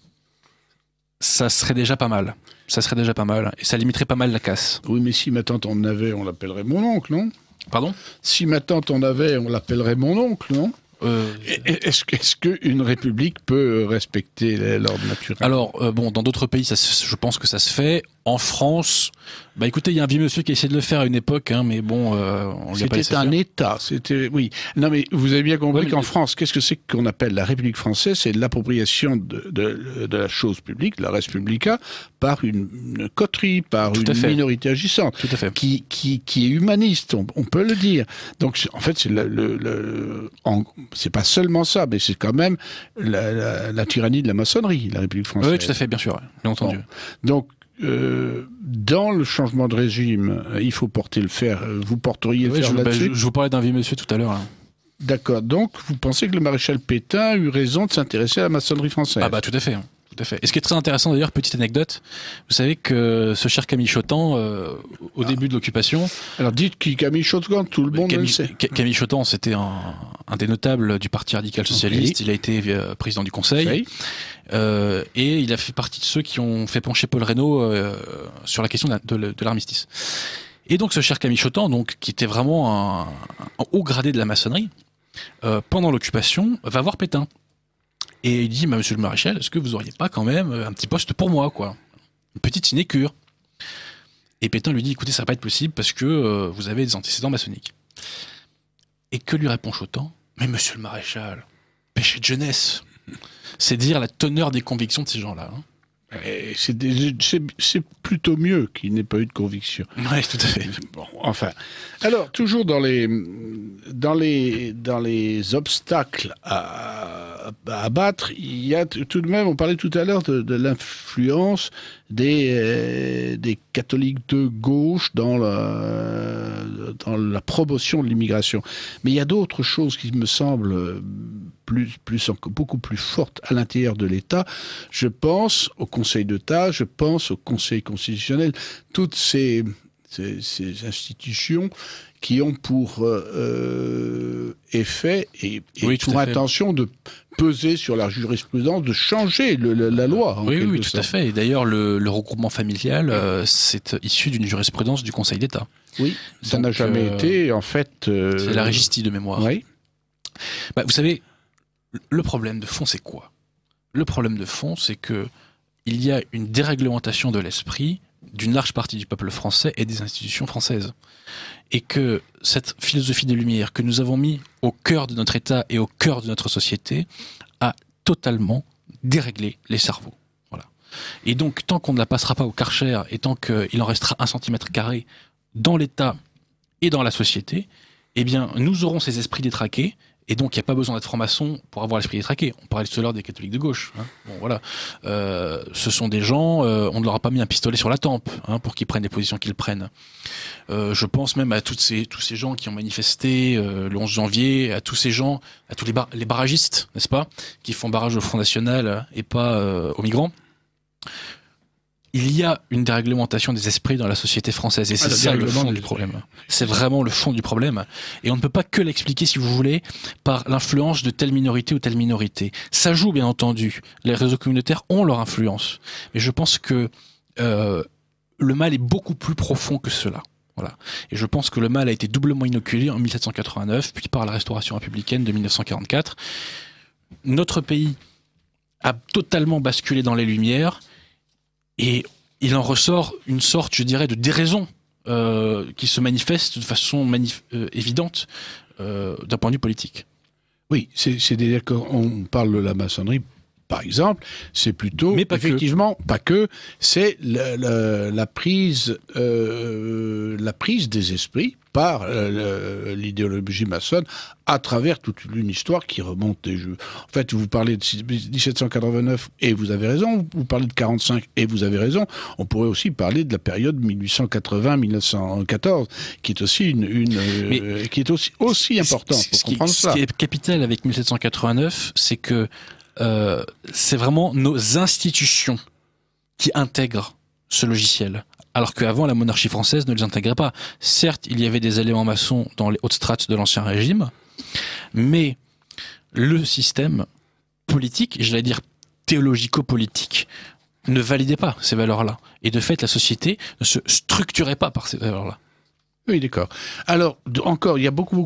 ça serait déjà pas mal. Ça serait déjà pas mal. Et ça limiterait pas mal la casse. Oui, mais si ma tante en avait, on l'appellerait mon oncle, non? Pardon? Si ma tante en avait, on l'appellerait mon oncle, non? Est-ce qu'une république peut respecter l'ordre naturel? Alors, dans d'autres pays, je pense que ça se fait. En France, écoutez, il y a un vieux monsieur qui a essayé de le faire à une époque, mais bon, on lui a pas laissé faire. C'était un État, oui. Non, mais vous avez bien compris qu'en France, qu'est-ce que c'est qu'on appelle la République française? C'est l'appropriation de la chose publique, la res publica, par une coterie, par une minorité agissante, tout à fait, qui est humaniste, on peut le dire. Donc, en fait, c'est pas seulement ça, mais c'est quand même la tyrannie de la maçonnerie, la République française. Oui, tout à fait, bien sûr, bien entendu. Bon. Donc, dans le changement de régime, il faut porter le fer. Vous porteriez le fer là-dessus? Je vous parlais d'un vieux monsieur tout à l'heure. Là. D'accord. Donc, vous pensez que le maréchal Pétain a eu raison de s'intéresser à la maçonnerie française? Tout à fait. Tout à fait. Et ce qui est très intéressant d'ailleurs, petite anecdote, vous savez que ce cher Camille Chotan, au début de l'occupation... Alors dites qui Camille Chotan, tout le monde le sait. Camille Chotan, c'était un des notables du Parti radical socialiste. Okay. Il a été président du Conseil. Et il a fait partie de ceux qui ont fait pencher Paul Reynaud sur la question de l'armistice. Et donc ce cher Camille Chotan, qui était vraiment un haut gradé de la maçonnerie, pendant l'occupation, va voir Pétain. Et il dit, monsieur le maréchal, est-ce que vous auriez pas quand même un petit poste pour moi, quoi? une petite sinécure. Et Pétain lui dit, écoutez, ça va pas être possible parce que vous avez des antécédents maçonniques. Et que lui répond Chotan? Mais monsieur le maréchal, péché de jeunesse. C'est dire la teneur des convictions de ces gens-là. Hein. C'est plutôt mieux qu'il n'ait pas eu de conviction. Oui, tout à fait. Bon, enfin. Alors, toujours dans les obstacles à abattre, il y a tout de même, on parlait tout à l'heure de l'influence des catholiques de gauche dans la promotion de l'immigration. Mais il y a d'autres choses qui me semblent beaucoup plus fortes à l'intérieur de l'État. Je pense au Conseil d'État, je pense au Conseil constitutionnel, toutes ces institutions qui ont pour effet et pour intention de peser sur la jurisprudence, de changer la loi. Oui, tout à fait. Et d'ailleurs, le regroupement familial, c'est issu d'une jurisprudence du Conseil d'État. Oui, ça n'a jamais été, en fait... C'est la Régistie de mémoire. Oui. Bah, vous savez, le problème de fond, c'est quoi? Le problème de fond, c'est que il y a une déréglementation de l'esprit d'une large partie du peuple français et des institutions françaises. Et que cette philosophie des Lumières que nous avons mis au cœur de notre État et au cœur de notre société a totalement déréglé les cerveaux. Voilà. Et donc, tant qu'on ne la passera pas au Karcher et tant qu'il en restera 1 cm² dans l'État et dans la société, eh bien, nous aurons ces esprits détraqués. Et donc, il n'y a pas besoin d'être franc-maçon pour avoir l'esprit détraqué. On parlait tout à l'heure des catholiques de gauche. Hein. Bon, voilà. Ce sont des gens, on ne leur a pas mis un pistolet sur la tempe pour qu'ils prennent les positions qu'ils prennent. Je pense même à tous ces gens qui ont manifesté le 11 janvier, à tous ces gens, à tous les barragistes, n'est-ce pas, qui font barrage au Front National et pas aux migrants. Il y a une déréglementation des esprits dans la société française et c'est ça le fond du problème. C'est vraiment le fond du problème et on ne peut pas que l'expliquer, si vous voulez, par l'influence de telle minorité ou telle minorité. Ça joue bien entendu, les réseaux communautaires ont leur influence, mais je pense que le mal est beaucoup plus profond que cela. Voilà. Et je pense que le mal a été doublement inoculé en 1789 puis par la Restauration républicaine de 1944. Notre pays a totalement basculé dans les Lumières. Et il en ressort une sorte, je dirais, de déraison qui se manifeste de façon évidente d'un point de vue politique. Oui, c'est-à-dire qu'on parle de la maçonnerie, par exemple, c'est plutôt, mais effectivement, pas que, c'est la prise des esprits par l'idéologie maçonne à travers toute une histoire qui remonte des jeux. En fait, vous parlez de 1789 et vous avez raison, vous parlez de 45 et vous avez raison. On pourrait aussi parler de la période 1880-1914 qui est aussi qui est aussi importante pour comprendre ça. Ce qui est capital avec 1789, c'est que c'est vraiment nos institutions qui intègrent ce logiciel. Alors qu'avant, la monarchie française ne les intégrait pas. Certes, il y avait des éléments maçons dans les hautes strates de l'Ancien Régime, mais le système politique, j'allais dire théologico-politique, ne validait pas ces valeurs-là. Et de fait, la société ne se structurait pas par ces valeurs-là. Oui, d'accord. Alors, encore, il y a beaucoup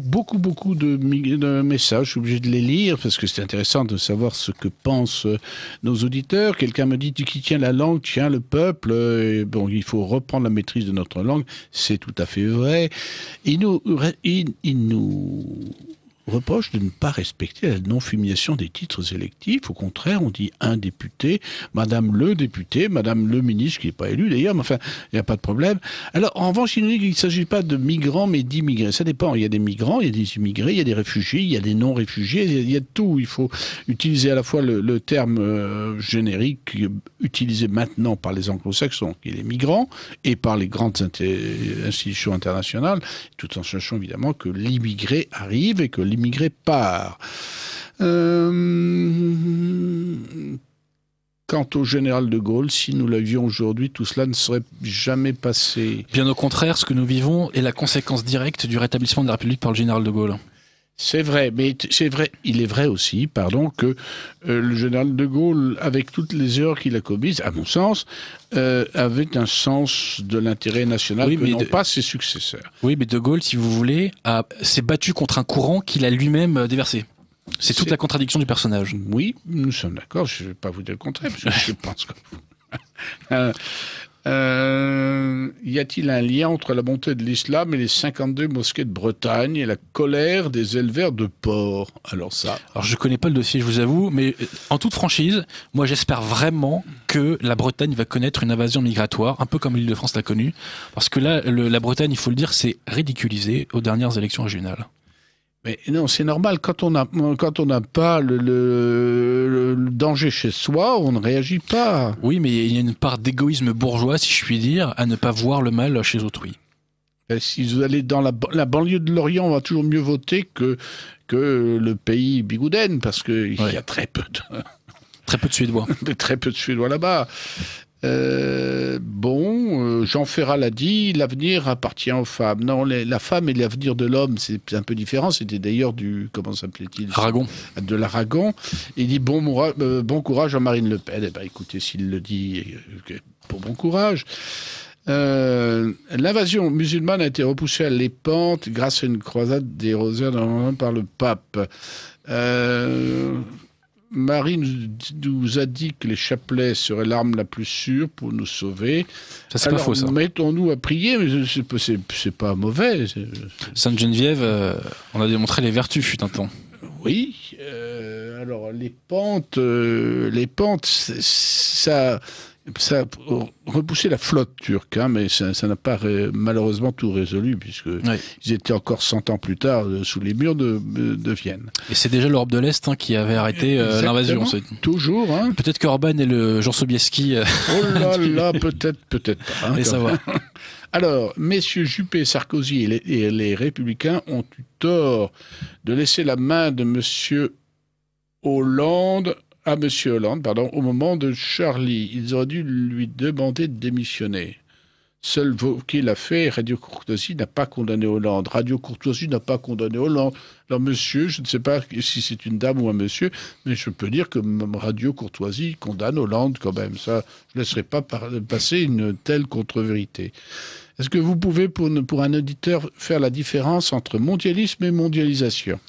de messages. Je suis obligé de les lire parce que c'est intéressant de savoir ce que pensent nos auditeurs. Quelqu'un me dit, qui tient la langue, tient le peuple. Bon, il faut reprendre la maîtrise de notre langue. C'est tout à fait vrai. Il nous reproche de ne pas respecter la non-fumigation des titres électifs. Au contraire, on dit un député, madame le député, madame le ministre, qui n'est pas élu d'ailleurs, mais enfin, il n'y a pas de problème. Alors, en revanche, il nous dit qu'il ne s'agit pas de migrants, mais d'immigrés. Ça dépend. Il y a des migrants, il y a des immigrés, il y a des réfugiés, il y a des non-réfugiés, il y a de tout. Il faut utiliser à la fois le terme générique utilisé maintenant par les anglo-saxons, qui est les migrants, et par les grandes institutions internationales, tout en sachant évidemment que l'immigré arrive et que l'immigré part. Quant au général de Gaulle, si nous l'avions aujourd'hui, tout cela ne serait jamais passé. Bien au contraire, ce que nous vivons est la conséquence directe du rétablissement de la République par le général de Gaulle. C'est vrai, mais c'est vrai. Il est vrai aussi, que le général de Gaulle, avec toutes les erreurs qu'il a commises, à mon sens, avait un sens de l'intérêt national que n'ont pas ses successeurs. Oui, mais de Gaulle, si vous voulez, s'est battu contre un courant qu'il a lui-même déversé. C'est toute la contradiction du personnage. Oui, nous sommes d'accord. Je ne vais pas vous dire le contraire, parce que je pense que... Y a-t-il un lien entre la montée de l'islam et les 52 mosquées de Bretagne et la colère des éleveurs de porcs? Alors je connais pas le dossier, je vous avoue, mais en toute franchise, moi j'espère vraiment que la Bretagne va connaître une invasion migratoire, un peu comme l'Île-de-France l'a connue, parce que là, la Bretagne, il faut le dire, c'est ridiculisé aux dernières élections régionales. Mais non, c'est normal. Quand on n'a pas le danger chez soi, on ne réagit pas. Oui, mais il y a une part d'égoïsme bourgeois, si je puis dire, à ne pas voir le mal chez autrui. Et si vous allez dans la banlieue de Lorient, on va toujours mieux voter que le pays bigouden, parce qu'il y a très peu de Suédois. très peu de Suédois là-bas. Jean Ferrat l'a dit, l'avenir appartient aux femmes. Non, la femme et l'avenir de l'homme, c'est un peu différent. C'était d'ailleurs comment s'appelait-il? Aragon. De l'Aragon. Il dit bon courage à Marine Le Pen. Eh ben, écoutez, s'il le dit, bon courage. L'invasion musulmane a été repoussée à Lépante grâce à une croisade des rosaires par le pape. Marie nous a dit que les chapelets seraient l'arme la plus sûre pour nous sauver. Ça, c'est pas faux, ça. Mettons-nous à prier, mais c'est pas mauvais. Sainte Geneviève, on a démontré les vertus, fut un temps. Oui. Alors, les pentes, ça a repoussé la flotte turque, mais ça n'a pas malheureusement tout résolu, puisqu'ils étaient encore 100 ans plus tard sous les murs de Vienne. Et c'est déjà l'Europe de l'Est qui avait arrêté l'invasion. Toujours. Peut-être qu'Orban est le Jean Sobieski. Oh là là, peut-être pas. Allez savoir. Alors, messieurs Juppé et Sarkozy et les Républicains ont eu tort de laisser la main de monsieur Hollande au moment de Charlie. Ils auraient dû lui demander de démissionner. Seul Wauquiez l'a fait, Radio Courtoisie n'a pas condamné Hollande. Radio Courtoisie n'a pas condamné Hollande. Alors monsieur, je ne sais pas si c'est une dame ou un monsieur, mais je peux dire que Radio Courtoisie condamne Hollande quand même. Ça, je ne laisserai pas passer une telle contre-vérité. Est-ce que vous pouvez, pour un auditeur, faire la différence entre mondialisme et mondialisation?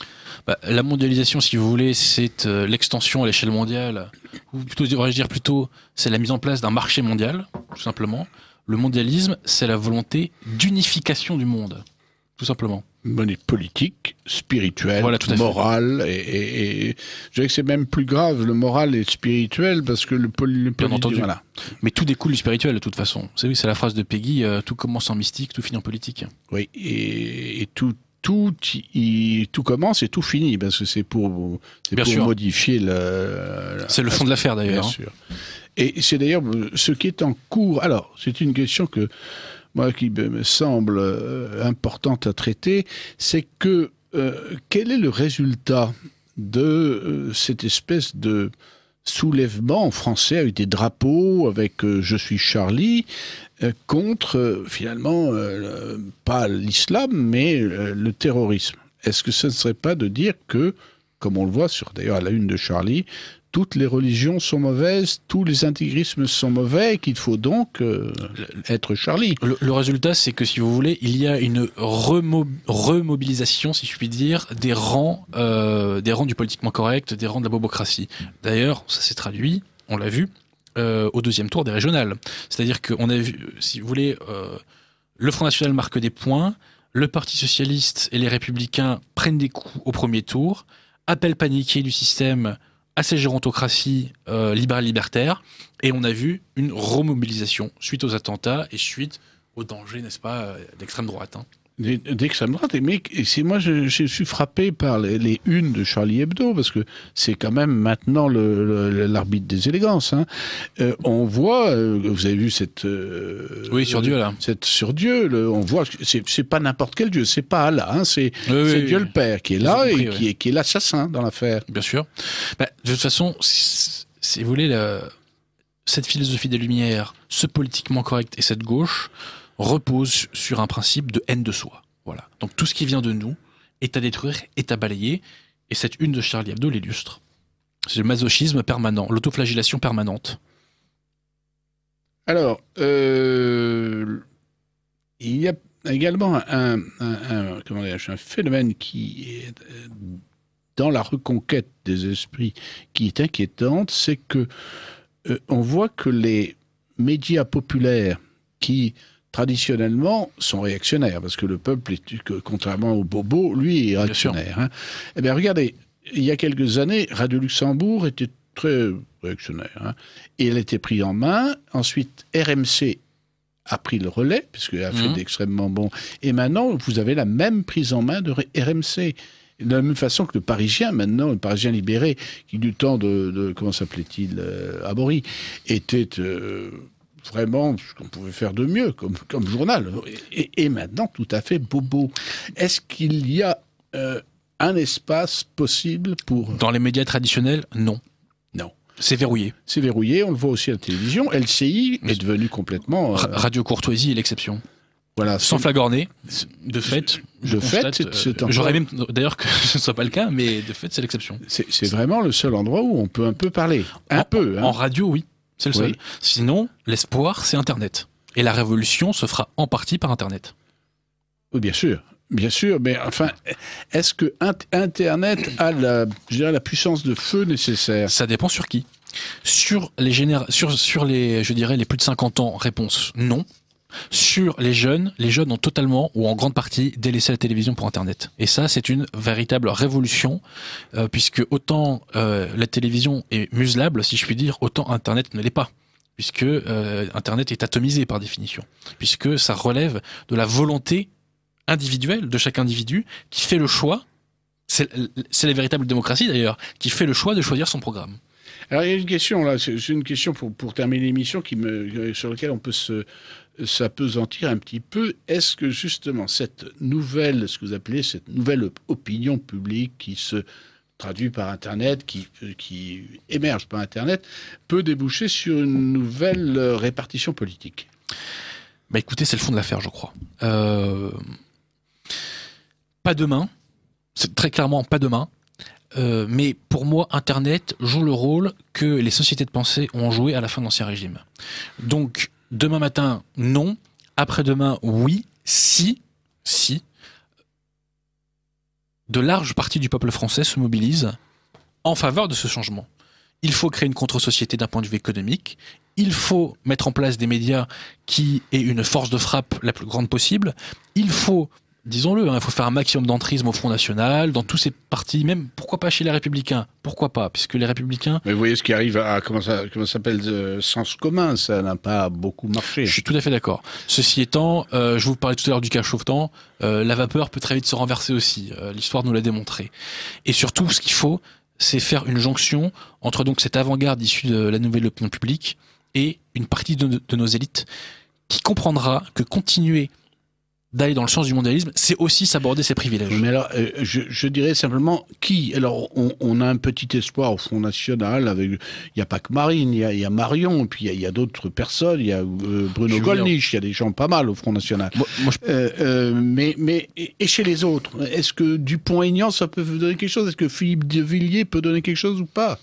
La mondialisation, si vous voulez, c'est l'extension à l'échelle mondiale, ou plutôt, devrais-je dire c'est la mise en place d'un marché mondial, tout simplement. Le mondialisme, c'est la volonté d'unification du monde, tout simplement. Monnaie politique, spirituelle, voilà, morale, et je dirais que c'est même plus grave, le moral et spirituel, parce que le politique... Bien entendu. Voilà. Mais tout découle du spirituel, de toute façon. C'est la phrase de Peggy, tout commence en mystique, tout finit en politique. Oui, et tout commence et tout finit, parce que c'est pour modifier c'est le fond de l'affaire, d'ailleurs. Bien sûr. Et c'est d'ailleurs ce qui est en cours. Alors, c'est une question qui me semble importante à traiter, c'est que quel est le résultat de cette espèce de soulèvement en français avec des drapeaux, avec je suis Charlie, contre finalement pas l'islam mais le terrorisme? Est-ce que ce ne serait pas de dire que, comme on le voit d'ailleurs à la une de Charlie, toutes les religions sont mauvaises, tous les intégrismes sont mauvais, qu'il faut donc être Charlie. Le résultat, c'est que, si vous voulez, il y a une remobilisation, si je puis dire, des rangs du politiquement correct, des rangs de la bobocratie. D'ailleurs, ça s'est traduit, on l'a vu, au deuxième tour des régionales. C'est-à-dire qu'on a vu, si vous voulez, le Front National marque des points, le Parti Socialiste et les Républicains prennent des coups au premier tour, appel paniqué du système à ces gérontocraties libérales-libertaires, et on a vu une remobilisation suite aux attentats et suite aux dangers, n'est-ce pas, d'extrême droite. D'extrême droite, mais moi je suis frappé par les unes de Charlie Hebdo, parce que c'est quand même maintenant l'arbitre des élégances. On voit, vous avez vu cette... oui, sur Dieu, là. Sur Dieu, on voit, c'est pas n'importe quel Dieu, c'est pas Allah, c'est Dieu le Père qui est là et qui est l'assassin dans l'affaire. Bien sûr. De toute façon, si vous voulez, cette philosophie des Lumières, ce politiquement correct et cette gauche repose sur un principe de haine de soi. Voilà. Donc tout ce qui vient de nous est à détruire, est à balayer, et cette une de Charlie Hebdo l'illustre. C'est le masochisme permanent, l'autoflagellation permanente. Alors, il y a également un phénomène qui est dans la reconquête des esprits qui est inquiétante, c'est que on voit que les médias populaires qui, traditionnellement, sont réactionnaires, parce que le peuple, contrairement au bobo, lui, est réactionnaire. Hein. Eh bien, regardez, il y a quelques années, Radio Luxembourg était très réactionnaire. Hein, et elle était prise en main. Ensuite, RMC a pris le relais, puisqu'elle a fait d'extrêmement bon. Et maintenant, vous avez la même prise en main de RMC. De la même façon que le Parisien, maintenant, le Parisien libéré, qui du temps de comment s'appelait-il, Abory, était vraiment ce qu'on pouvait faire de mieux comme journal. Et maintenant, tout à fait bobo. Est-ce qu'il y a un espace possible pour... Dans les médias traditionnels, non. Non. C'est verrouillé. C'est verrouillé, on le voit aussi à la télévision. LCI est devenu complètement... Radio Courtoisie est l'exception. Voilà, sans flagorner, de fait. J'aurais même d'ailleurs que ce ne soit pas le cas, mais de fait, c'est l'exception. C'est vraiment le seul endroit où on peut un peu parler. En radio, oui, c'est le seul. Sinon, l'espoir, c'est Internet. Et la révolution se fera en partie par Internet. Oui, bien sûr. Bien sûr, mais enfin, est-ce que Internet a la puissance de feu nécessaire ? Ça dépend sur qui. Sur les je dirais, les plus de 50 ans, réponse non. Sur les jeunes ont totalement, ou en grande partie, délaissé la télévision pour Internet. Et ça, c'est une véritable révolution, puisque autant la télévision est muselable, si je puis dire, autant Internet ne l'est pas. Puisque Internet est atomisé par définition. Puisque ça relève de la volonté individuelle de chaque individu qui fait le choix, c'est la véritable démocratie d'ailleurs, qui fait le choix de choisir son programme. Alors il y a une question là, c'est une question pour terminer l'émission sur laquelle on peut s'apesantir un petit peu. Est-ce que justement cette nouvelle, ce que vous appelez cette nouvelle opinion publique qui se traduit par Internet, qui émerge par Internet, peut déboucher sur une nouvelle répartition politique ? Bah écoutez, c'est le fond de l'affaire, je crois. Pas demain, c'est très clairement pas demain. Mais pour moi, Internet joue le rôle que les sociétés de pensée ont joué à la fin de l'Ancien Régime. Donc, demain matin, non. Après-demain, oui. Si de larges parties du peuple français se mobilisent en faveur de ce changement. Il faut créer une contre-société d'un point de vue économique. Il faut mettre en place des médias qui aient une force de frappe la plus grande possible. Il faut... Disons-le, il faut faire un maximum d'entrisme au Front National, dans tous ces partis, même pourquoi pas chez les Républicains, pourquoi pas, puisque les Républicains... Mais vous voyez ce qui arrive à, comment ça s'appelle, sens commun, ça n'a pas beaucoup marché. Je suis tout à fait d'accord. Ceci étant, je vous parlais tout à l'heure du cas Chauvetan, la vapeur peut très vite se renverser aussi, l'histoire nous l'a démontré. Et surtout, ce qu'il faut, c'est faire une jonction entre donc cette avant-garde issue de la nouvelle opinion publique et une partie de nos élites qui comprendra que continuer d'aller dans le sens du mondialisme, c'est aussi s'aborder ses privilèges. Mais alors, je dirais simplement qui. Alors, on a un petit espoir au Front National. Il n'y a pas que Marine, il y a Marion, et puis il y a d'autres personnes. Il y a Bruno Gollnisch, il y a des gens pas mal au Front National. Mais chez les autres, est-ce que Dupont-Aignan, ça peut vous donner quelque chose ? Est-ce que Philippe de Villiers peut donner quelque chose ou pas ?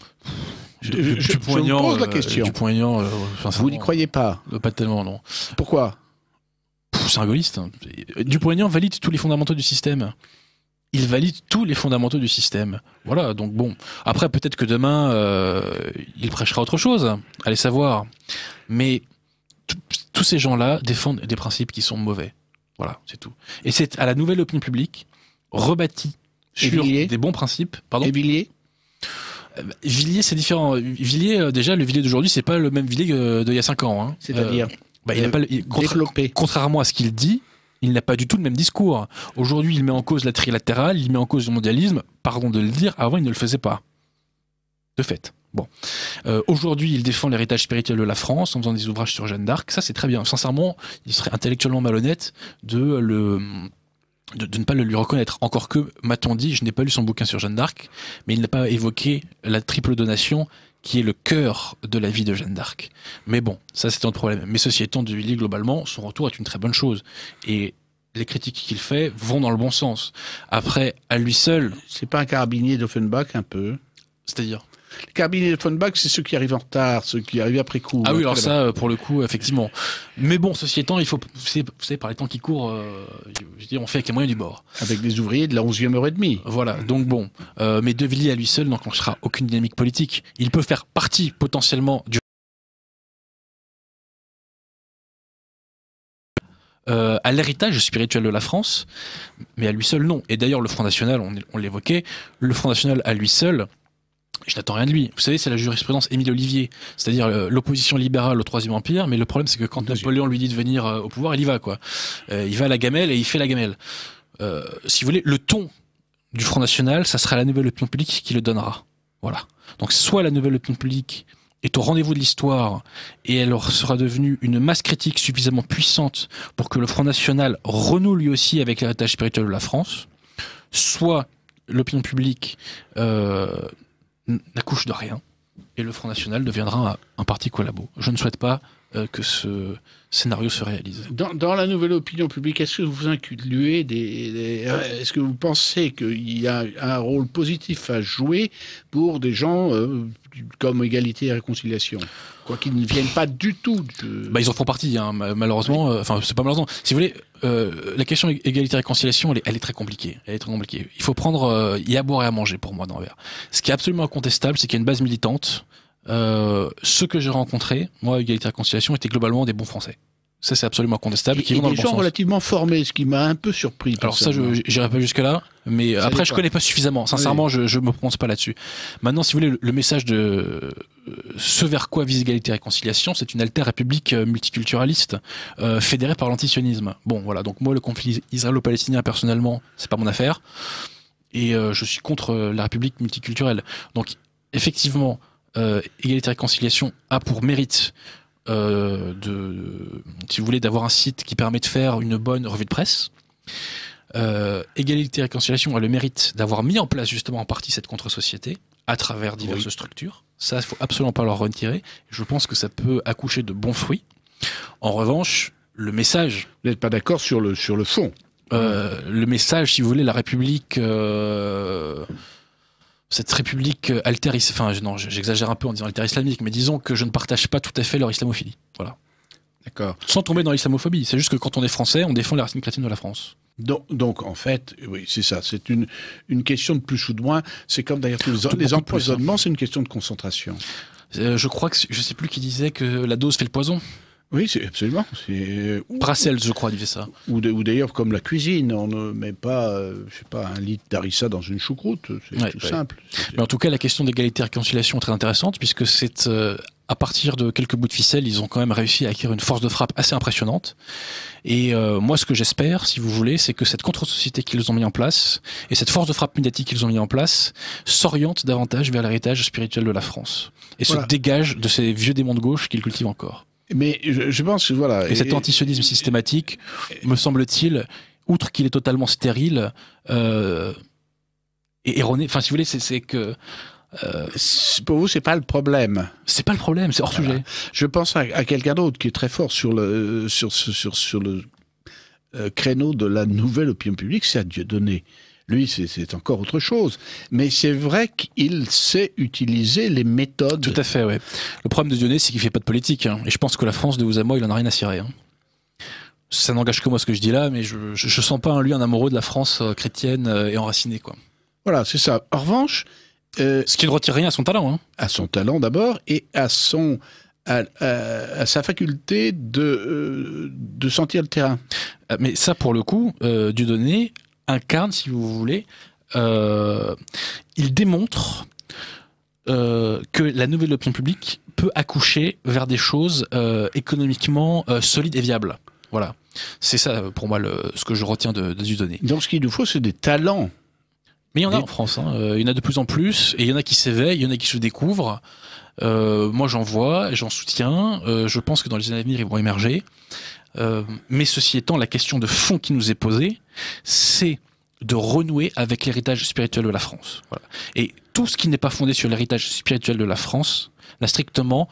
Je me pose la question. Dupont-Aignan, vous n'y croyez pas ? Pas tellement, non. Pourquoi ? C'est un gaulliste. Dupont-Aignan valide tous les fondamentaux du système. Il valide tous les fondamentaux du système. Voilà, donc bon. Après, peut-être que demain, il prêchera autre chose. Allez savoir. Mais tous ces gens-là défendent des principes qui sont mauvais. Voilà, c'est tout. Et c'est à la nouvelle opinion publique, rebâtie sur des bons principes. Pardon ? Et Villiers ? Villiers, c'est différent. Villiers, déjà, le Villiers d'aujourd'hui, c'est pas le même Villiers d'il y a 5 ans. Hein. C'est-à-dire contrairement à ce qu'il dit, il n'a pas du tout le même discours. Aujourd'hui, il met en cause la trilatérale, il met en cause le mondialisme. Pardon de le dire, avant, il ne le faisait pas. De fait. Bon. Aujourd'hui, il défend l'héritage spirituel de la France en faisant des ouvrages sur Jeanne d'Arc. Ça, c'est très bien. Sincèrement, il serait intellectuellement malhonnête de ne pas le lui reconnaître. Encore que, m'a-t-on dit, je n'ai pas lu son bouquin sur Jeanne d'Arc, mais il n'a pas évoqué la triple donation qui est le cœur de la vie de Jeanne d'Arc. Mais bon, ça c'est un problème. Mais ceci étant, de Villiers, globalement, son retour est une très bonne chose. Et les critiques qu'il fait vont dans le bon sens. Après, à lui seul... C'est pas un carabinier d'Offenbach, un peu ? C'est-à-dire ? Le carabinier d'Offenbach, c'est ceux qui arrivent en retard, ceux qui arrivent après coup. Ah oui, alors ça, pour le coup, effectivement. Mais bon, ceci étant, il faut... Vous savez, par les temps qui courent, je veux dire, on fait avec les moyens du bord. Avec des ouvriers de la 11e heure et demie. Voilà, donc bon. Mais De Villiers, à lui seul, n'enclenchera aucune dynamique politique. Il peut faire partie, potentiellement, du à l'héritage spirituel de la France, mais à lui seul, non. Et d'ailleurs, le Front National, on l'évoquait, le Front National à lui seul, je n'attends rien de lui. Vous savez, c'est la jurisprudence Émile Olivier, c'est-à-dire l'opposition libérale au Troisième Empire, mais le problème, c'est que quand Napoléon lui dit de venir au pouvoir, il y va, quoi. Il va à la gamelle et il fait la gamelle. Si vous voulez, le ton du Front National, ça sera la nouvelle opinion publique qui le donnera. Voilà. Donc, soit la nouvelle opinion publique est au rendez-vous de l'histoire et elle sera devenue une masse critique suffisamment puissante pour que le Front National renoue lui aussi avec l'héritage spirituel de la France, soit l'opinion publique n'accouche de rien et le Front National deviendra un parti collabo. Je ne souhaite pas que ce scénario se réalise. Dans la nouvelle opinion publique, est-ce que vous incluez est-ce que vous pensez qu'il y a un rôle positif à jouer pour des gens comme Égalité et Réconciliation, quoi qu'ils ne viennent pas du tout ils en font partie, hein, malheureusement. Enfin, c'est pas malheureusement. Si vous voulez, la question Égalité et Réconciliation, elle est très compliquée. Elle est très compliquée. Il faut prendre, il y a à boire et à manger pour moi dans l'envers. Ce qui est absolument incontestable, c'est qu'il y a une base militante. Ceux que j'ai rencontrés, moi, Égalité et Réconciliation, étaient globalement des bons Français. Ça, c'est absolument incontestable. Et des gens relativement formés, ce qui m'a un peu surpris. Alors ça, je n'irai pas jusque-là, mais ça après, je ne connais pas suffisamment. Sincèrement, oui. Je ne me prononce pas là-dessus. Maintenant, si vous voulez, le message de ce vers quoi vise Égalité et Réconciliation, c'est une altère république multiculturaliste fédérée par l'antisionisme. Bon, voilà. Donc moi, le conflit israélo-palestinien, personnellement, c'est pas mon affaire. Et je suis contre la république multiculturelle. Donc, effectivement, Égalité et Réconciliation a pour mérite si vous voulez, d'avoir un site qui permet de faire une bonne revue de presse. Égalité et Réconciliation a le mérite d'avoir mis en place justement en partie cette contre-société à travers diverses structures. Ça, il faut absolument pas leur retirer. Je pense que ça peut accoucher de bons fruits. En revanche, le message... Vous n'êtes pas d'accord sur le fond. Le message, si vous voulez, la République... cette république j'exagère un peu en disant alter islamique, mais disons que je ne partage pas tout à fait leur islamophilie. Voilà. D'accord. Sans tomber dans l'islamophobie. C'est juste que quand on est français, on défend les racines chrétiennes de la France. Donc en fait, oui, c'est ça. C'est une question de plus ou de moins. C'est comme d'ailleurs les empoisonnements, c'est une question de concentration. Je crois que, je ne sais plus qui disait que la dose fait le poison. Oui, c'est absolument. Brassels, je crois, disait ça. Ou d'ailleurs, comme la cuisine, on ne met pas, je sais pas, 1 litre d'harissa dans une choucroute. C'est tout simple. Mais en tout cas, la question d'égalité et réconciliation est très intéressante, puisque c'est à partir de quelques bouts de ficelle, ils ont quand même réussi à acquérir une force de frappe assez impressionnante. Et moi, ce que j'espère, si vous voulez, c'est que cette contre-société qu'ils ont mis en place et cette force de frappe médiatique qu'ils ont mis en place s'oriente davantage vers l'héritage spirituel de la France et se dégage de ces vieux démons de gauche qu'ils cultivent encore. Mais je pense que voilà. Et cet antisionisme systématique, me semble-t-il, outre qu'il est totalement stérile et erroné. Enfin, si vous voulez, c'est que. Pour vous, c'est pas le problème. C'est pas le problème, c'est hors sujet. Je pense à quelqu'un d'autre qui est très fort sur le créneau de la nouvelle opinion publique, c'est à Dieudonné. Lui, c'est encore autre chose. Mais c'est vrai qu'il sait utiliser les méthodes. Tout à fait, oui. Le problème de Dieudonné, c'est qu'il ne fait pas de politique. Hein. Et je pense que la France, de vous à moi, il en a rien à cirer. Hein. Ça n'engage que moi ce que je dis là, mais je ne sens pas en lui un amoureux de la France chrétienne et enracinée, quoi. Voilà, c'est ça. En revanche... ce qui ne retire rien à son talent. Hein. À son talent d'abord, et à sa faculté de sentir le terrain. Mais ça, pour le coup, Dieudonné incarne, si vous voulez, il démontre que la nouvelle opinion publique peut accoucher vers des choses économiquement solides et viables. Voilà. C'est ça, pour moi, ce que je retiens de Dieudonné. Donc, ce qu'il nous faut, c'est des talents. Mais il y en a en France. Hein. Il y en a de plus en plus. Et il y en a qui s'éveillent, il y en a qui se découvrent. Moi, j'en vois, j'en soutiens. Je pense que dans les années à venir, ils vont émerger. Mais ceci étant, la question de fond qui nous est posée, c'est de renouer avec l'héritage spirituel de la France. Voilà. Et tout ce qui n'est pas fondé sur l'héritage spirituel de la France n'a strictement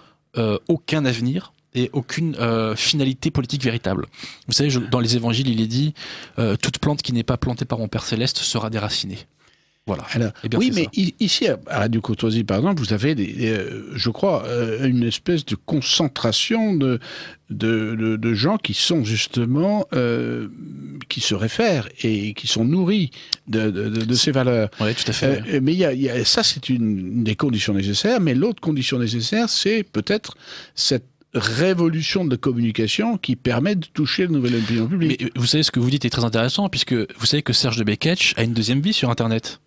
aucun avenir et aucune finalité politique véritable. Vous savez, dans les évangiles, il est dit « Toute plante qui n'est pas plantée par mon Père Céleste sera déracinée ». Voilà. Alors, oui, mais ici, à Radio Courtoisie, par exemple, vous avez, je crois, une espèce de concentration de gens qui sont justement, qui se réfèrent et qui sont nourris de ces valeurs. Oui, tout à fait. Mais ça, c'est une des conditions nécessaires, mais l'autre condition nécessaire, c'est peut-être cette révolution de communication qui permet de toucher la nouvelle opinion publique. Mais vous savez, ce que vous dites est très intéressant, puisque vous savez que Serge de Beketch a une deuxième vie sur Internet.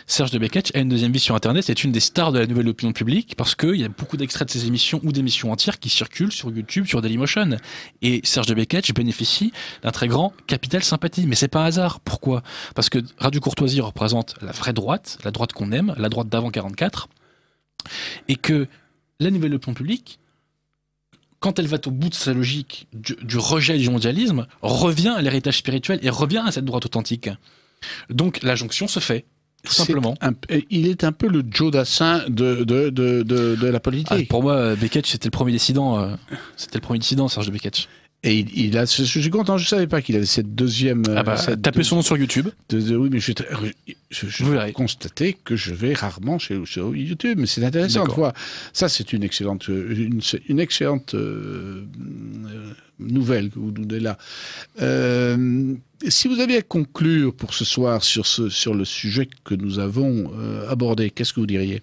Serge de Beketch a une deuxième vie sur Internet, c'est une des stars de la nouvelle opinion publique, parce qu'il y a beaucoup d'extraits de ses émissions ou d'émissions entières qui circulent sur YouTube, sur Dailymotion. Et Serge de Beketch bénéficie d'un très grand capital sympathie. Mais c'est pas un hasard. Pourquoi ? Parce que Radio Courtoisie représente la vraie droite, la droite qu'on aime, la droite d'avant 44, et que la nouvelle opinion publique, quand elle va au bout de sa logique du rejet du mondialisme, revient à l'héritage spirituel et revient à cette droite authentique. Donc la jonction se fait. Tout simplement. Il est un peu le Joe Dassin de la politique. Pour moi, Beketch, c'était le premier dissident. Serge de Beketch. Et je suis content, je ne savais pas qu'il avait cette deuxième... tapez son nom sur YouTube. Oui, mais je vais constater que je vais rarement sur YouTube, mais c'est intéressant de voir. Ça, c'est une excellente nouvelle que vous donnez là. Si vous aviez à conclure pour ce soir sur le sujet que nous avons abordé, qu'est-ce que vous diriez ?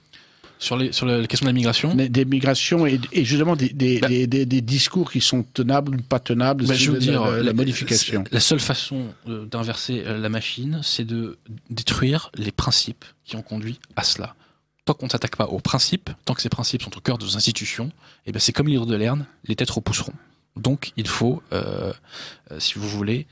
Sur la question de la migration ? Des migrations et justement des discours qui sont tenables ou pas tenables, je veux dire, la modification. La seule façon d'inverser la machine, c'est de détruire les principes qui ont conduit à cela. Tant qu'on ne s'attaque pas aux principes, tant que ces principes sont au cœur de nos institutions, et ben c'est comme l'île de Lerne, les têtes repousseront. Donc il faut, si vous voulez,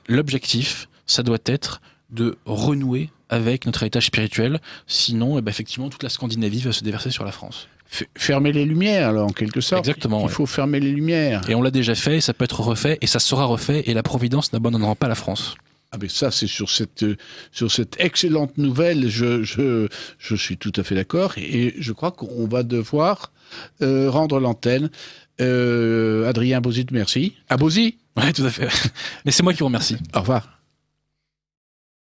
l'objectif, ça doit être de renouer avec notre héritage spirituel, sinon effectivement toute la Scandinavie va se déverser sur la France. Fermer les lumières, alors, en quelque sorte. Exactement. Il faut fermer les lumières. Et on l'a déjà fait, et ça peut être refait, et ça sera refait, et la Providence n'abandonnera pas la France. Ah mais ça, c'est sur cette excellente nouvelle, je suis tout à fait d'accord, et je crois qu'on va devoir rendre l'antenne. Adrien Bauzy, merci. À Bauzy ? Oui, tout à fait. Mais c'est moi qui vous remercie. Au revoir.